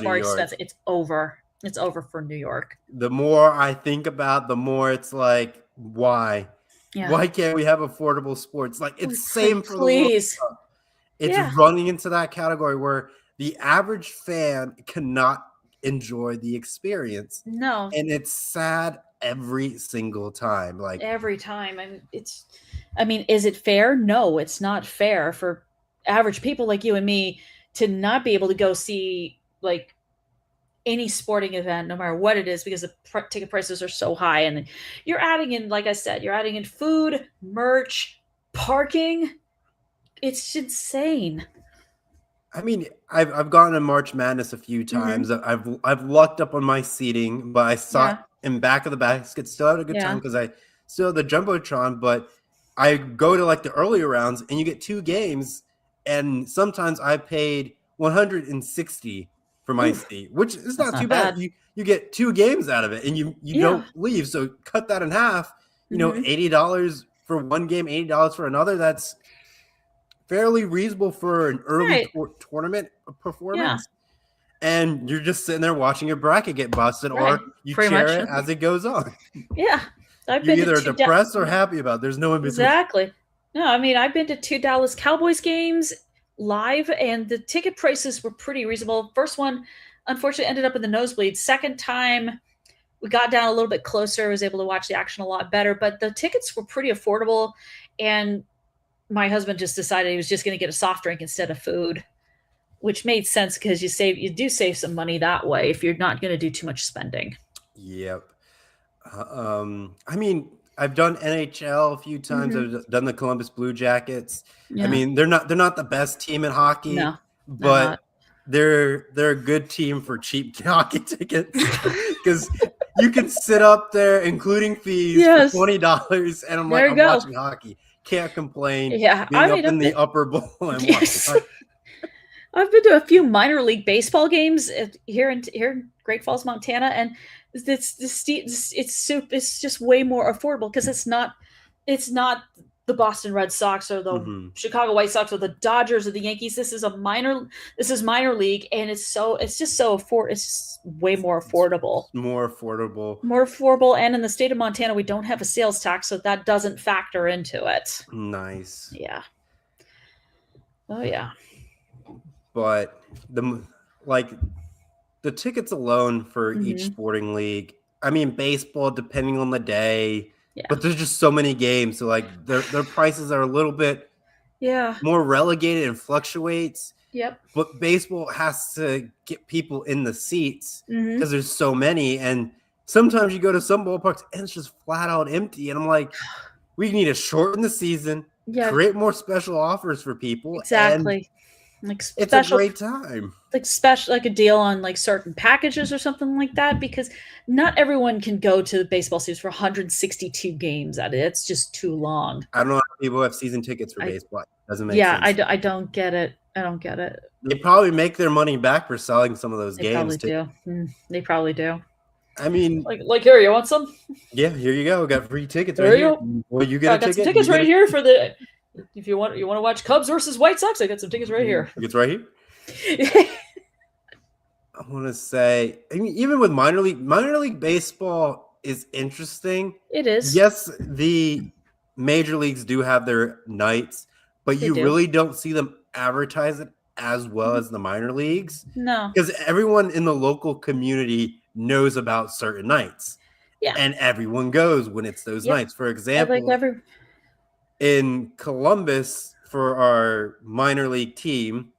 more expensive. It's over. It's over for New York. The more I think about, the more it's like, why? Yeah. Why can't we have affordable sports? Like it's same for the World Cup. It's running into that category where the average fan cannot enjoy the experience. No. And it's sad every single time. Like every time. Is it fair? No, it's not fair for average people like you and me to not be able to go see like any sporting event, no matter what it is, because the ticket prices are so high. And you're adding in, like I said, you're adding in food, merch, parking. It's insane. I mean, I've gone to March Madness a few times. I've lucked up on my seating, but I saw in back of the basket. Still had a good time because I still have the jumbotron. But I go to like the earlier rounds, and you get 2 games, and sometimes I paid $160 for my seat, which is not too bad. You get 2 games out of it, and you don't leave. So cut that in half. You know, $80 for one game, $80 for another. That's fairly reasonable for an early tournament performance. And you're just sitting there watching your bracket get busted, or you cheer it as it goes on. Yeah. You're either depressed or happy about it. There's no in between. Exactly. No, I mean, I've been to 2 Dallas Cowboys games live, and the ticket prices were pretty reasonable. First one, unfortunately, ended up in the nosebleed. Second time, we got down a little bit closer. I was able to watch the action a lot better, but the tickets were pretty affordable. And my husband just decided he was just going to get a soft drink instead of food, which made sense because you do save some money that way if you're not going to do too much spending. Yep. I mean, I've done NHL a few times. I've done the Columbus Blue Jackets. I mean, they're not the best team in hockey, but they're a good team for cheap hockey tickets because you can sit up there, incling fees, for $20, and I'm watching hockey. Can't complain. Yeah, being up in the upper bowl and watching. I've been to a few minor league baseball games here in Great Falls, Montana, and it's just way more affordable because it's not the Boston Red Sox or the Chicago White Sox or the Dodgers or the Yankees. This is minor league, and it's just way more affordable. More affordable. More affordable, and in the state of Montana, we don't have a sales tax, so that doesn't factor into it. Nice. Yeah. Oh yeah. But the tickets alone for each sporting league. I mean, baseball, depending on the day. Yeah. But there's just so many games, so like their prices are a little bit more relegated and fluctuates. Yep. But baseball has to get people in the seats because there's so many, and sometimes you go to some ballparks and it's just flat out empty. And I'm like, we need to shorten the season, create more special offers for people. Exactly. It's a great time. Like a deal on like certain packages or something like that, because not everyone can go to the baseball series for 162 games at it. It's just too long. I don't know how people have season tickets for baseball. It doesn't make sense. I don't get it. I don't get it. They probably make their money back for selling some of those games. They probably do. I mean, like here, you want some? Yeah, here you go. Got free tickets there right you here. Go. Well, you get a ticket. Some tickets right here for the. If you want to watch Cubs versus White Sox, I got some tickets right here. Tickets right here. I want to say, I mean, even with minor league baseball is interesting. It is. Yes, the major leagues do have their nights, but you really don't see them advertise it as well as the minor leagues. No, because everyone in the local community knows about certain nights. Yeah, and everyone goes when it's those nights. For example, in Columbus, for our minor league team,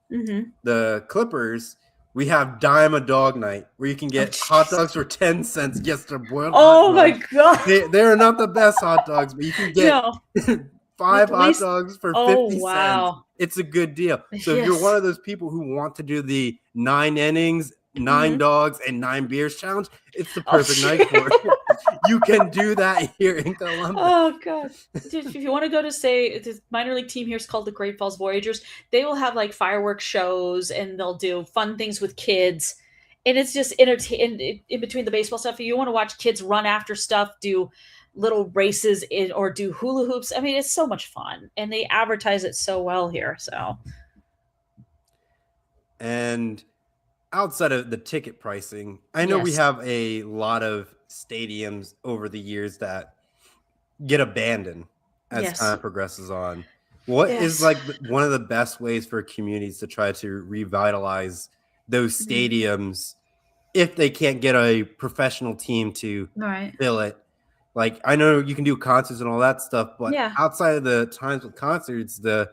the Clippers, we have Dime a Dog Night where you can get hot dogs for 10 cents. Yes, they're boiled. Oh my God. They're not the best hot dogs, but you can get 5 hot dogs for 50 cents. It's a good deal. So if you're one of those people who want to do the 9 innings, 9 dogs, and 9 beers challenge, it's the perfect night for it. You can do that here in Columbus. Oh God! Dude, if you want to go to the minor league team here is called the Great Falls Voyagers. They will have like fireworks shows and they'll do fun things with kids, and it's just in between the baseball stuff. If you want to watch kids run after stuff, do little races or do hula hoops. I mean, it's so much fun, and they advertise it so well here. So, and outside of the ticket pricing, I know we have a lot of stadiums over the years that get abandoned as time progresses on. What is like one of the best ways for communities to try to revitalize those stadiums if they can't get a professional team to fill it? Like, I know you can do concerts and all that stuff, but outside of the times with concerts, the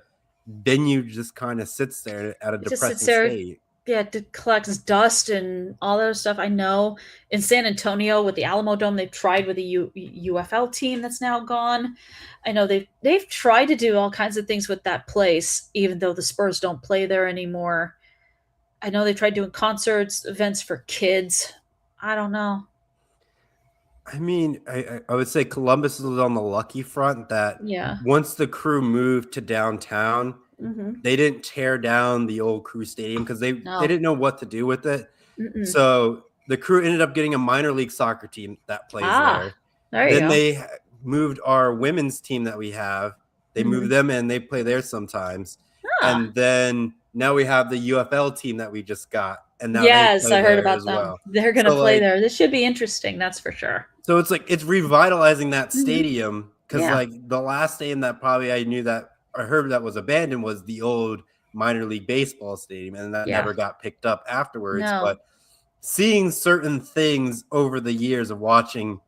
venue just kind of sits there at a It just sits depressing there. state. Yeah, it collects dust and all that stuff. I know in San Antonio with the Alamo Dome, they've tried with the UFL team that's now gone. I know they've tried to do all kinds of things with that place, even though the Spurs don't play there anymore. I know they tried doing concerts, events for kids. I don't know. I mean, I would say Columbus is on the lucky front that once the Crew moved to downtown, they didn't tear down the old Crew Stadium because they didn't know what to do with it. So the Crew ended up getting a minor league soccer team that plays there. Then they moved our women's team that we have. They moved them in. They play there sometimes. And then now we have the UFL team that we just got. And now I heard about them. Well. They're going to play there. This should be interesting. That's for sure. So it's like it's revitalizing that stadium because like the last stadium that probably I heard that was abandoned was the old minor league baseball stadium, and that never got picked up afterwards. But seeing certain things over the years of watching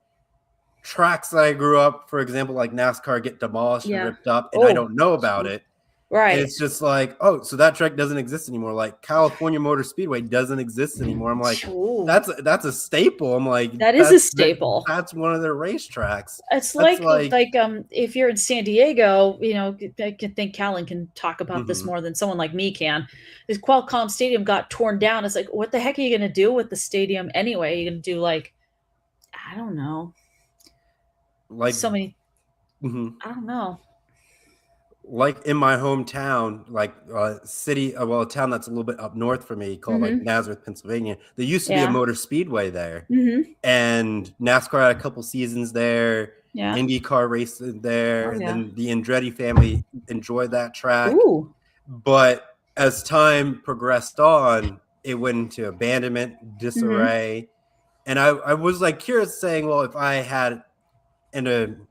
tracks that I grew up, for example, like NASCAR get demolished and ripped up, and I don't know about it. Right. And it's just like, oh, so that track doesn't exist anymore. Like California Motor Speedway doesn't exist anymore. I'm like, that's a staple. I'm like, that is a staple. That's one of their racetracks. It's like if you're in San Diego, you know, I can think Callan can talk about this more than someone like me can. This Qualcomm Stadium got torn down. It's like, what the heck are you going to do with the stadium anyway? You're going to do like, I don't know. Like so many, I don't know. Like in my hometown, like a town that's a little bit up north for me called like Nazareth, Pennsylvania. There used to be a motor speedway there, and NASCAR had a couple seasons there. IndyCar raced there, and then the Andretti family enjoyed that track. But as time progressed on, it went into abandonment, disarray, and I was like curious, saying, well, if I had an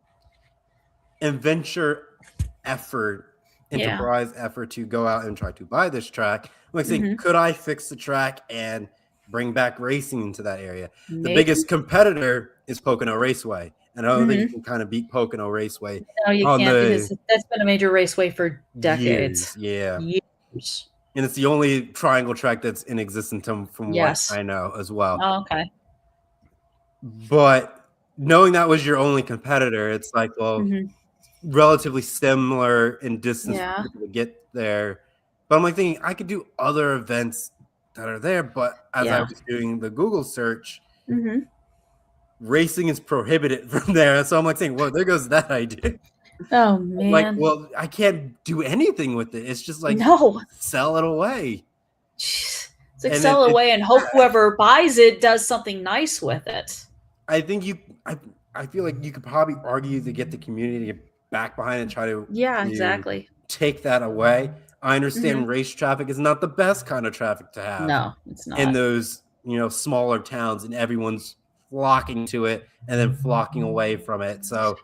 enterprise effort to go out and try to buy this track, I'm like saying, could I fix the track and bring back racing into that area? Maybe. The biggest competitor is Pocono Raceway, and I don't think you can kind of beat Pocono Raceway. No, you can't, because that's been a major raceway for decades. Years. And it's the only triangle track that's in existence from what I know as well. Oh, okay. But knowing that was your only competitor, it's like, well, relatively similar in distance to get there. But I'm like thinking I could do other events that are there. But as I was doing the Google search, racing is prohibited from there. So I'm like saying, well, there goes that idea. Oh, man. Like, well, I can't do anything with it. It's just like, sell it away. It's like sell it away and hope whoever buys it does something nice with it. I think I feel like you could probably argue to get the community to get back behind and try to exactly take that away. I understand race traffic is not the best kind of traffic to have. No, it's not. In those, smaller towns, and everyone's flocking to it and then flocking away from it. So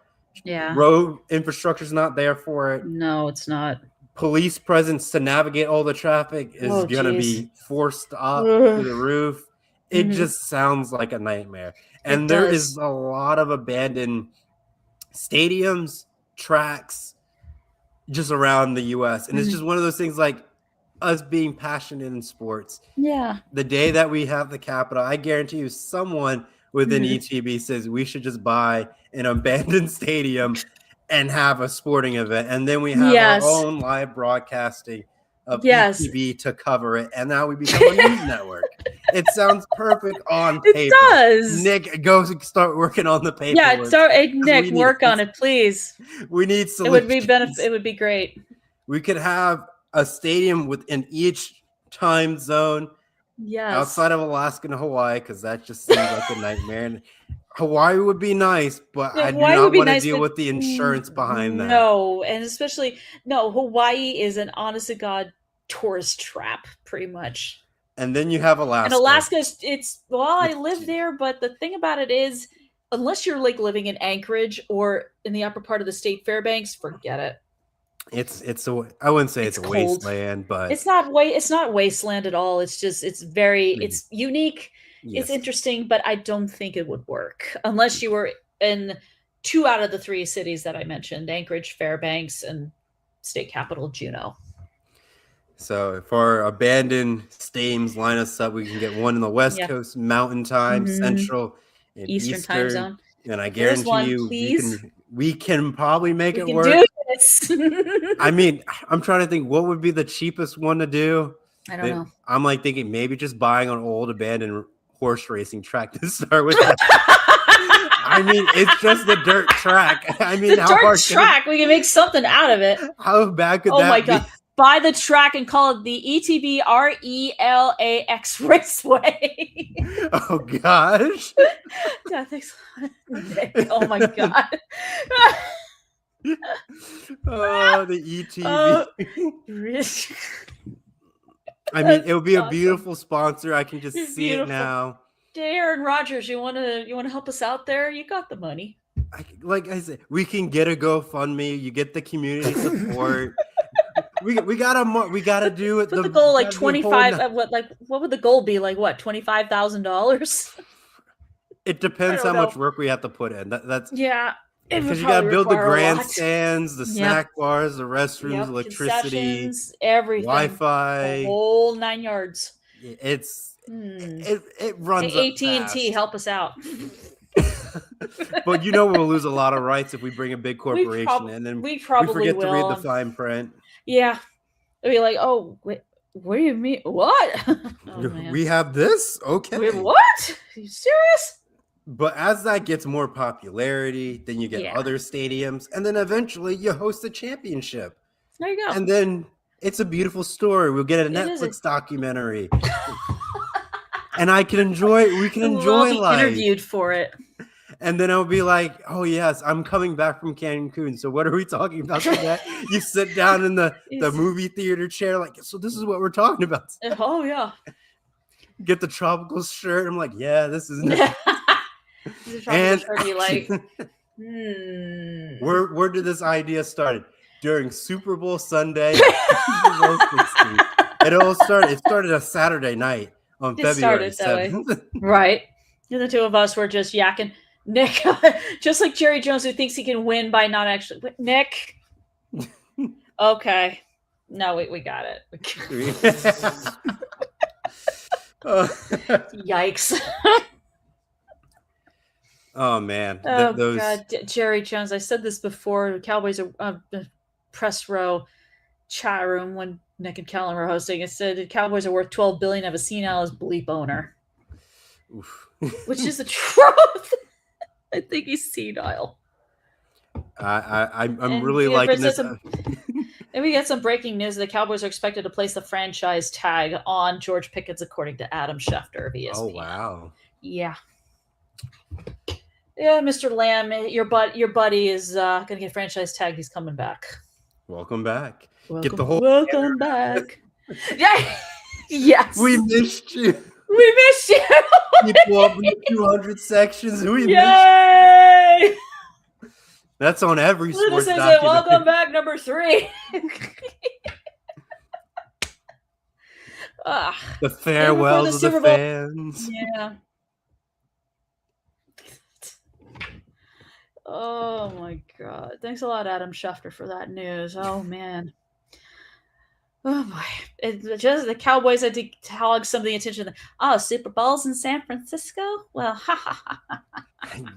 road infrastructure is not there for it. No, it's not. Police presence to navigate all the traffic is going to be forced up to the roof. It just sounds like a nightmare. And there is a lot of abandoned stadiums, tracks, just around the U.S. And it's just one of those things, like us being passionate in sports. Yeah. The day that we have the Capitol, I guarantee you someone within ETB says we should just buy an abandoned stadium and have a sporting event. And then we have our own live broadcasting of ETB to cover it. And now we become a news network. It sounds perfect on paper. It does. Nick, go start working on the paper. Yeah, Nick, work on it, please. We need solutions. It would be great. We could have a stadium within each time zone. Yes. Outside of Alaska and Hawaii, because that just seems like a nightmare. And Hawaii would be nice, but I do not want to deal with the insurance behind that. No, and especially Hawaii is an honest to God tourist trap, pretty much. And then you have Alaska. And Alaska, I live there, but the thing about it is, unless you're like living in Anchorage or in the upper part of the state Fairbanks, forget it. I wouldn't say it's a wasteland, but it's not wasteland at all. It's just it's unique. Yes. It's interesting, but I don't think it would work unless you were in 2 out of the 3 cities that I mentioned: Anchorage, Fairbanks, and state capital Juneau. So if our abandoned stadiums line us up, we can get one in the West Coast Mountain Time, Central, and Eastern time zone. And I There's guarantee one, you, please. we can probably make We it can work. do this. I mean, I'm trying to think what would be the cheapest one to do. I don't know. I'm like thinking maybe just buying an old abandoned horse racing track to start with. I mean, it's just a dirt track. I mean, the dirt track. We can make something out of it. How bad could that be? Oh my god! Buy the track and call it the ETB RELAX Raceway. Oh gosh! Yeah, thanks. Oh my god! Oh, the ETB. I mean, it would be awesome. A beautiful sponsor. I can just see it now. Aaron Rodgers, you want to help us out there? You got the money. Like I said, we can get a GoFundMe. You get the community support. we gotta do it. Put the goal like 25. What would the goal be? Like what? $25,000. It depends how much work we have to put in. That's because you got to build the grandstands, the snack bars, the restrooms, electricity, everything, Wi-Fi, the whole 9 yards. It runs. Hey, AT&T, help us out. But we'll lose a lot of rights if we bring a big corporation and then we forget to read the fine print. Yeah, they'll be like, "Oh, wait, what do you mean? What? We have this? Okay, wait, what? Are you serious?" But as that gets more popularity, then you get other stadiums, and then eventually you host a championship. There you go. And then it's a beautiful story. We'll get a Netflix documentary. And we can enjoy life. Interviewed for it. And then I'll be like, oh, yes, I'm coming back from Cancun. So what are we talking about today? You sit down in the movie theater chair like, so this is what we're talking about. Oh, yeah. Get the tropical shirt. I'm like, yeah, this is nice. And like, where did this idea start? During Super Bowl Sunday. Super Bowl 60. It started a Saturday night on February 7th. Right. And the two of us were just yakking. Nick, just like Jerry Jones, who thinks he can win by not actually. Nick. Okay. No, we got it. Yikes. Oh man! God, Jerry Jones. I said this before. The Cowboys are press row chat room when Nick and Kellen were hosting. It said the Cowboys are worth $12 billion of a senile as bleep owner, which is the truth. I think he's senile. I'm really liking this. And we get some breaking news. The Cowboys are expected to place the franchise tag on George Pickens, according to Adam Schefter of ESPN. Oh wow! Yeah. Yeah, Mr. Lamb, your buddy is going to get franchise tagged. He's coming back. Welcome back. Welcome back. Yeah. Yes. We missed you. We missed you. People up in 200 sections. We missed you. That's on every sports document. Welcome back, number 3. The farewells of the fans. Yeah. Oh my God! Thanks a lot, Adam Schefter, for that news. Oh man. Oh boy! It's just the Cowboys had to hog some of the attention. Oh, Super Bowl's in San Francisco. Well,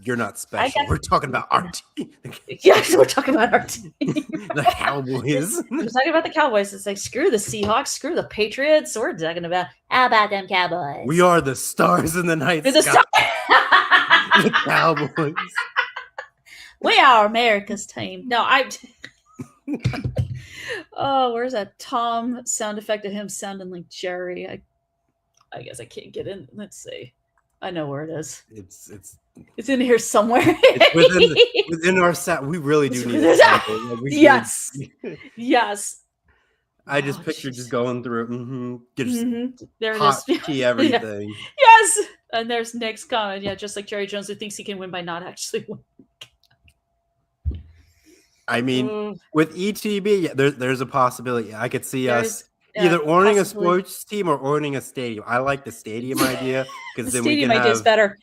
You're not special. We're talking about our team. Yes, we're talking about our team. The Cowboys. We're talking about the Cowboys. It's like screw the Seahawks, screw the Patriots. We're talking about how about them Cowboys? We are the stars in the night sky. The Cowboys. We are America's team. No, oh, where's that Tom sound effect of him sounding like Jerry? I guess I can't get in. Let's see. I know where it is. It's in here somewhere. It's within our set. We really do need a sample. Yes. Yes. I just pictured just going through it. There hot it is. Key everything. Yeah. Yes. And there's Nick's comment. Yeah, just like Jerry Jones, who thinks he can win by not actually winning. I mean, with ETB, there's a possibility. I could see us either owning a sports team or owning a stadium. I like the stadium idea because the then we can idea is better.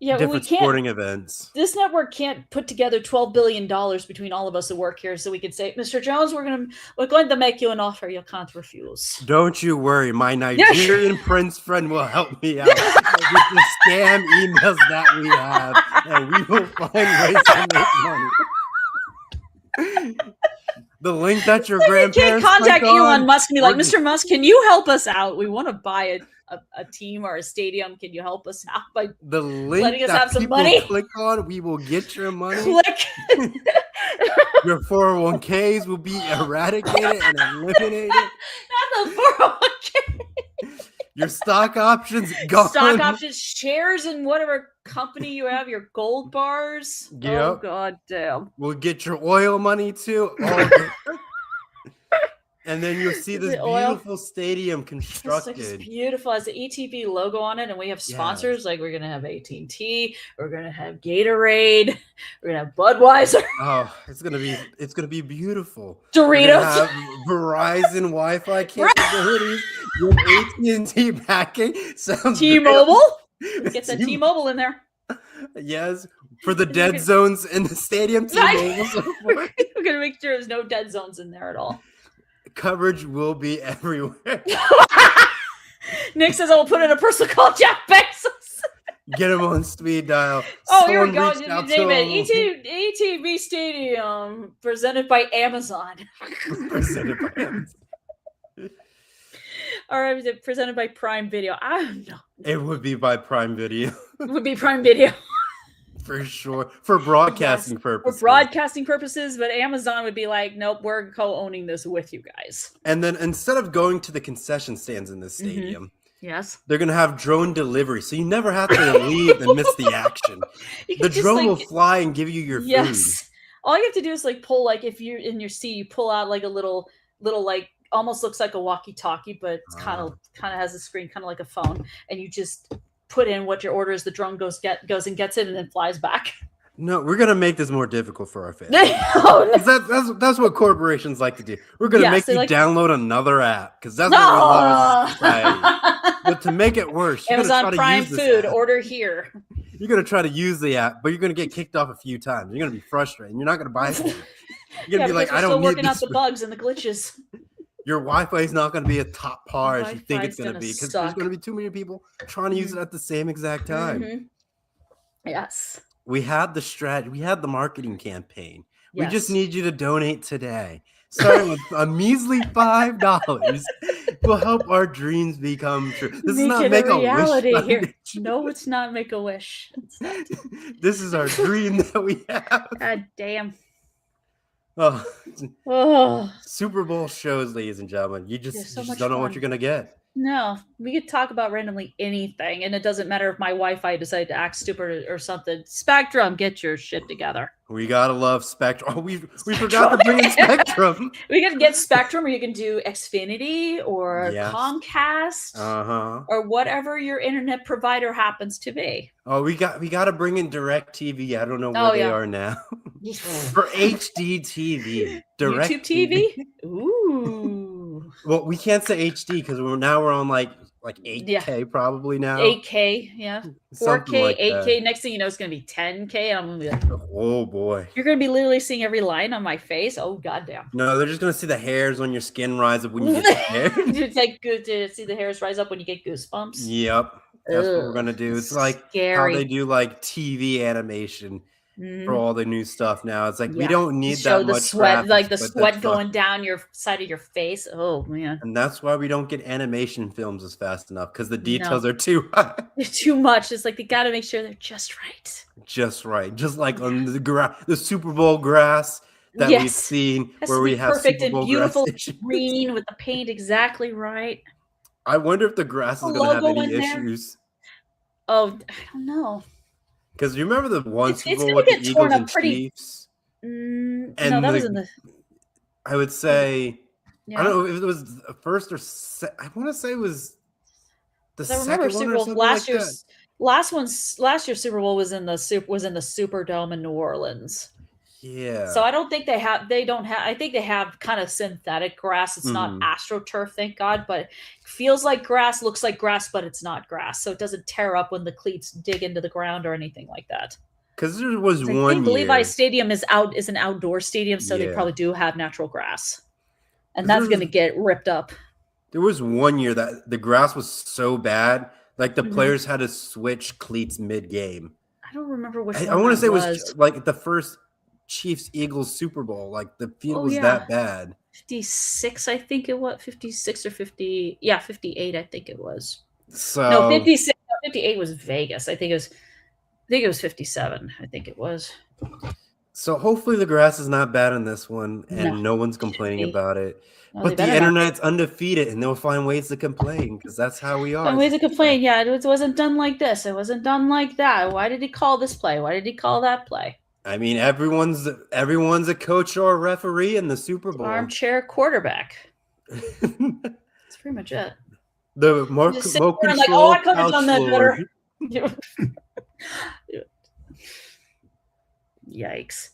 Yeah, we different can't. sporting events. This network can't put together $12 billion between all of us who work here, so we can say, Mr. Jones, we're going to make you an offer you can't refuse. Don't you worry, my Nigerian prince friend will help me out with the scam emails that we have, and we will find ways to make money. The link that your grandparents can't contact click on, Elon Musk and be like, Mr. Musk, can you help us out? We want to buy a team or a stadium. Can you help us out by the link letting us that have some people money? click on, we will get your money. Click. Your 401ks will be eradicated and eliminated. Not the 401k. Your stock options gone. Stock options, shares in whatever company you have, your gold bars. Yep. Oh, god damn. We'll get your oil money too. And then you'll see this beautiful stadium constructed. It's beautiful. It has the ETB logo on it, and we have sponsors. Like we're gonna have AT&T, we're gonna have Gatorade, we're gonna have Budweiser. Oh, it's gonna be beautiful. Doritos, have Verizon Wi-Fi capabilities with AT&T backing. T-Mobile. Get the T-Mobile in there. Yes, for the dead zones in the stadium. T-Mobile. We're gonna make sure there's no dead zones in there at all. Coverage will be everywhere. Nick says I'll put in a personal call Jeff Bezos. Get him on speed dial. Oh, here we go. Name it. ETB Stadium, presented by Amazon. Presented by Amazon. Or is it presented by Prime Video? I don't know. It would be by Prime Video. It would be Prime Video. For sure. For broadcasting purposes. For broadcasting purposes, but Amazon would be like, nope, we're co-owning this with you guys. And then instead of going to the concession stands in the stadium, yes, they're going to have drone delivery. So you never have to leave and miss the action. The drone will fly and give you your food. Yes. All you have to do is like pull, like if you're in your seat, you pull out like a little like almost looks like a walkie-talkie, but it's kind of has a screen, kind of like a phone, and you just put in what your order is. The drone goes and gets it, and then flies back. No, we're gonna make this more difficult for our fans. Oh, no. That's what corporations like to do. We're gonna make you download another app because that's what we love. But to make it worse, Amazon Prime Food order here. You're gonna try to use the app, but you're gonna get kicked off a few times. You're gonna be frustrated. And you're not gonna buy it. You're gonna be like, I don't need this. Still working out the bugs and the glitches. Your Wi-Fi is not going to be a top par as you think it's going to be because there's going to be too many people trying to use it at the same exact time. Mm-hmm. Yes. We had the strategy. We had the marketing campaign. Yes. We just need you to donate today. Starting with a measly $5 will help our dreams become true. This is not make a reality wish. Here. No, it's not make a wish. This is our dream that we have. God damn. Oh. Super Bowl shows, ladies and gentlemen. You just don't know what you're gonna get. No, we could talk about randomly anything, and it doesn't matter if my Wi-Fi decided to act stupid or something. Spectrum, get your shit together. We gotta love Spectrum. Oh, we forgot to bring in Spectrum. We gotta get Spectrum, or you can do Xfinity or Comcast, or whatever your internet provider happens to be. Oh, we gotta bring in DirecTV. I don't know where they are now. For HD TV, YouTube TV. Ooh. Well, we can't say HD because we're on like 8K probably now. 8K, yeah. 4K, like 8K. That. Next thing you know, it's gonna be 10K. I'm gonna be like, oh boy. You're gonna be literally seeing every line on my face. Oh goddamn. No, they're just gonna see the hairs on your skin rise up when you get hair. It's like good to see the hairs rise up when you get goosebumps. Yep. That's what we're gonna do. It's like how they do like TV animation. For all the new stuff now, it's like we don't need that much sweat, like the sweat going down your side of your face. Oh man! And that's why we don't get animation films as fast enough because the details are too high. They're too much. It's like they got to make sure they're just right. Just right, just like on the Super Bowl grass that we've seen, where we have perfect Super Bowl and beautiful green with the paint exactly right. I wonder if the grass is going to have any issues. Oh, I don't know. Because you remember the one Super Bowl with the Eagles and Chiefs? No, that was in the. I would say, I don't know if it was the first or I want to say it was the second one or something like that. Last year's Super Bowl was in the Superdome in New Orleans. Yeah. So I don't think I think they have kind of synthetic grass. It's not AstroTurf, thank God, but it feels like grass, looks like grass, but it's not grass. So it doesn't tear up when the cleats dig into the ground or anything like that. Because there was I one think year. Levi Stadium is an outdoor stadium, so they probably do have natural grass. And that's going to get ripped up. There was one year that the grass was so bad, like the players had to switch cleats mid-game. I don't remember which one I want to say it was like the first Chiefs-Eagles Super Bowl. Like the field was that bad. 56, I think it was. 56 or 50. Yeah, 58, I think it was. So no, 56. No, 58 was Vegas. I think it was 57. I think it was. So hopefully the grass is not bad in this one, and no one's complaining about it. No, but the internet's undefeated, and they'll find ways to complain because that's how we are. Find ways to complain. Yeah, it wasn't done like this. It wasn't done like that. Why did he call this play? Why did he call that play? I mean, everyone's a coach or a referee in the Super Bowl. Armchair quarterback. That's pretty much it. The more control. Like, oh, I could have done that better. Yikes.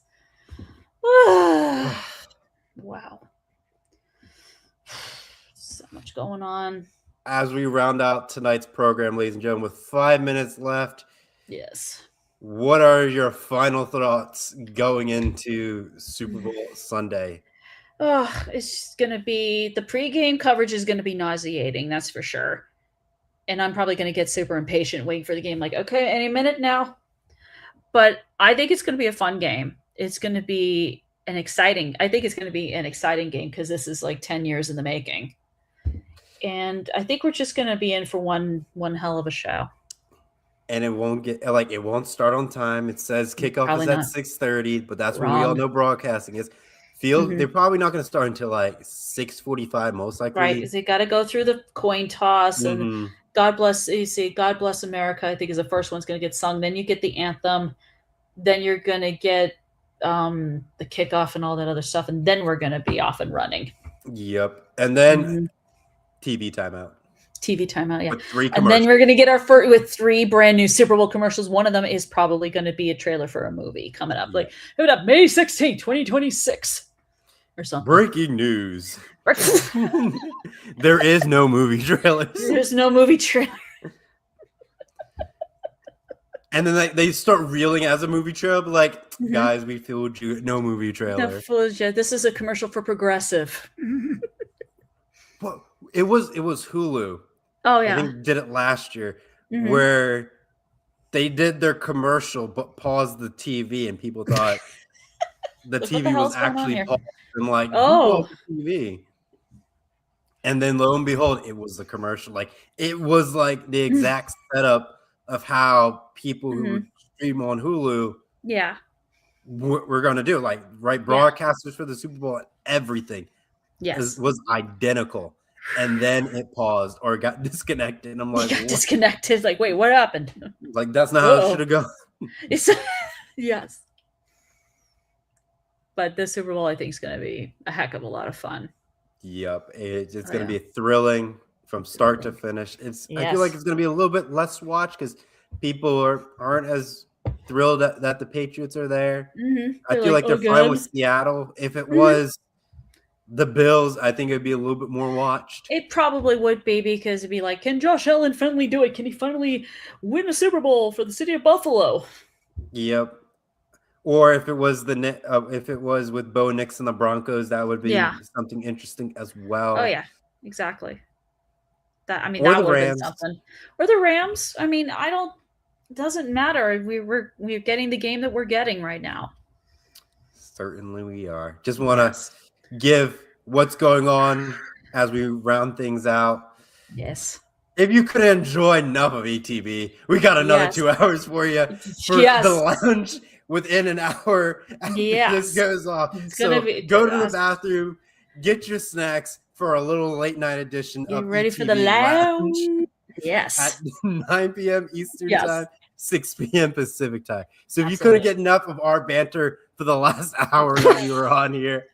Wow. So much going on. As we round out tonight's program, ladies and gentlemen, with 5 minutes left. Yes. What are your final thoughts going into Super Bowl Sunday? Oh, it's going to be the pregame coverage is going to be nauseating. That's for sure. And I'm probably going to get super impatient waiting for the game. Like, okay, any minute now. But I think it's going to be a fun game. It's going to be an exciting game because this is like 10 years in the making. And I think we're just going to be in for one hell of a show. And it won't start on time. It says kickoff Probably is at not. 6:30, but that's where we all know broadcasting is. They're probably not going to start until like 6:45, most likely. Right, because they got to go through the coin toss and God bless America, I think is the first one's going to get sung. Then you get the anthem. Then you're going to get the kickoff and all that other stuff. And then we're going to be off and running. Yep. And then TV timeout. Yeah. With 3 and then we're going to get our first with 3 brand new Super Bowl commercials. One of them is probably going to be a trailer for a movie coming up. Like, coming up May 16th, 2026 or something. Breaking news. There is no movie trailer. There's no movie trailer. And then they start reeling as a movie trailer, like, guys, we fooled you. No movie trailer. No fooled you. This is a commercial for Progressive. Well, it was Hulu. Oh yeah, I think did it last year where they did their commercial but paused the TV and people thought the TV was actually paused and like the TV. And then lo and behold, it was the commercial. Like it was like the exact setup of how people who stream on Hulu we're going to do. Like broadcasters for the Super Bowl and everything was identical. And then it paused or got disconnected. And I'm like, disconnected. Like, wait, what happened? Like, that's not how it should have gone. Yes. But the Super Bowl, I think, is going to be a heck of a lot of fun. Yep. It's going to be thrilling from start to finish. I feel like it's going to be a little bit less watched because people aren't as thrilled that the Patriots are there. I feel like they're fine with Seattle. If it was the Bills, I think it'd be a little bit more watched. It probably would be because it'd be like, can Josh Allen finally do it? Can he finally win a Super Bowl for the city of Buffalo? Yep. Or if it was with Bo Nix and the Broncos, that would be something interesting as well. Oh yeah, exactly. That would have been something. Or the Rams. I mean, it doesn't matter. We're getting the game that we're getting right now. Certainly we are. Just want to give what's going on as we round things out. Yes. If you could enjoy enough of ETB, we got another 2 hours for you for the lounge within an hour after this goes off. So go to the bathroom, get your snacks for a little late night edition of ready ETB for the lounge. Yes. At 9 p.m. Eastern time, 6 p.m. Pacific time. So if you couldn't get enough of our banter for the last hour that we were on here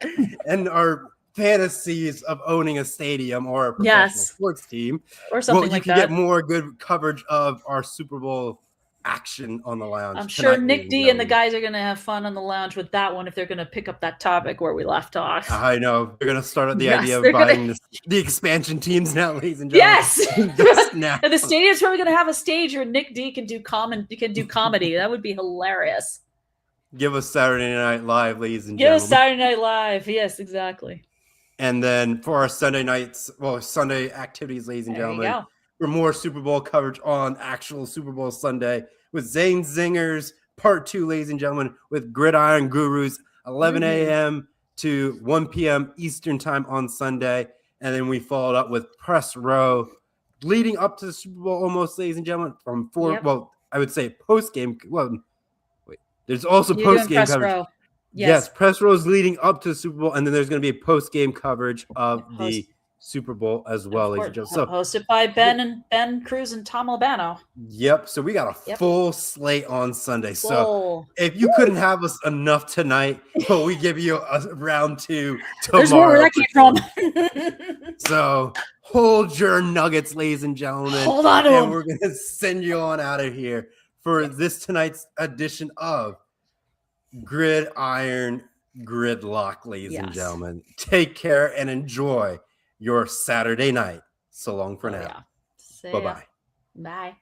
and our fantasies of owning a stadium or a professional sports team, or something you can get more good coverage of our Super Bowl action on the lounge. I'm sure tonight, Nick ladies D and the gentlemen. guys are going to have fun on the lounge with that one if they're going to pick up that topic where we left off. I know. We're going to start at the Yes, idea of they're gonna- buying the expansion teams now, ladies and gentlemen. Yes. Just now. And the stadium's probably going to have a stage where Nick D can do comedy. That would be hilarious. Give us Saturday Night Live, ladies and Give gentlemen. us Saturday Night Live. Yes, exactly. And then for our Sunday nights, Sunday activities, ladies and There you gentlemen, go. for more Super Bowl coverage on actual Super Bowl Sunday with Zane Zingers Part 2, ladies and gentlemen, with Gridiron Gurus, 11 a.m. to 1 p.m. Eastern time on Sunday. And then we followed up with Press Row leading up to the Super Bowl almost, ladies and gentlemen, from I would say post-game. Well, wait, there's also You're doing post-game press coverage. row. Yes, press rows leading up to the Super Bowl, and then there's going to be a post-game coverage of the Super Bowl as well, ladies and gentlemen. So hosted by Ben Cruz and Tom Albano. Yep. So we got a full slate on Sunday. Full. So if you couldn't have us enough tonight, but we give you a round 2 tomorrow. There's more where that came from. So hold your nuggets, ladies and gentlemen. Hold on to and them. we're going to send you on out of here for this tonight's edition of Gridiron Gridlock, ladies and gentlemen. Take care and enjoy your Saturday night. So long for now. Yeah. Bye-bye. Bye.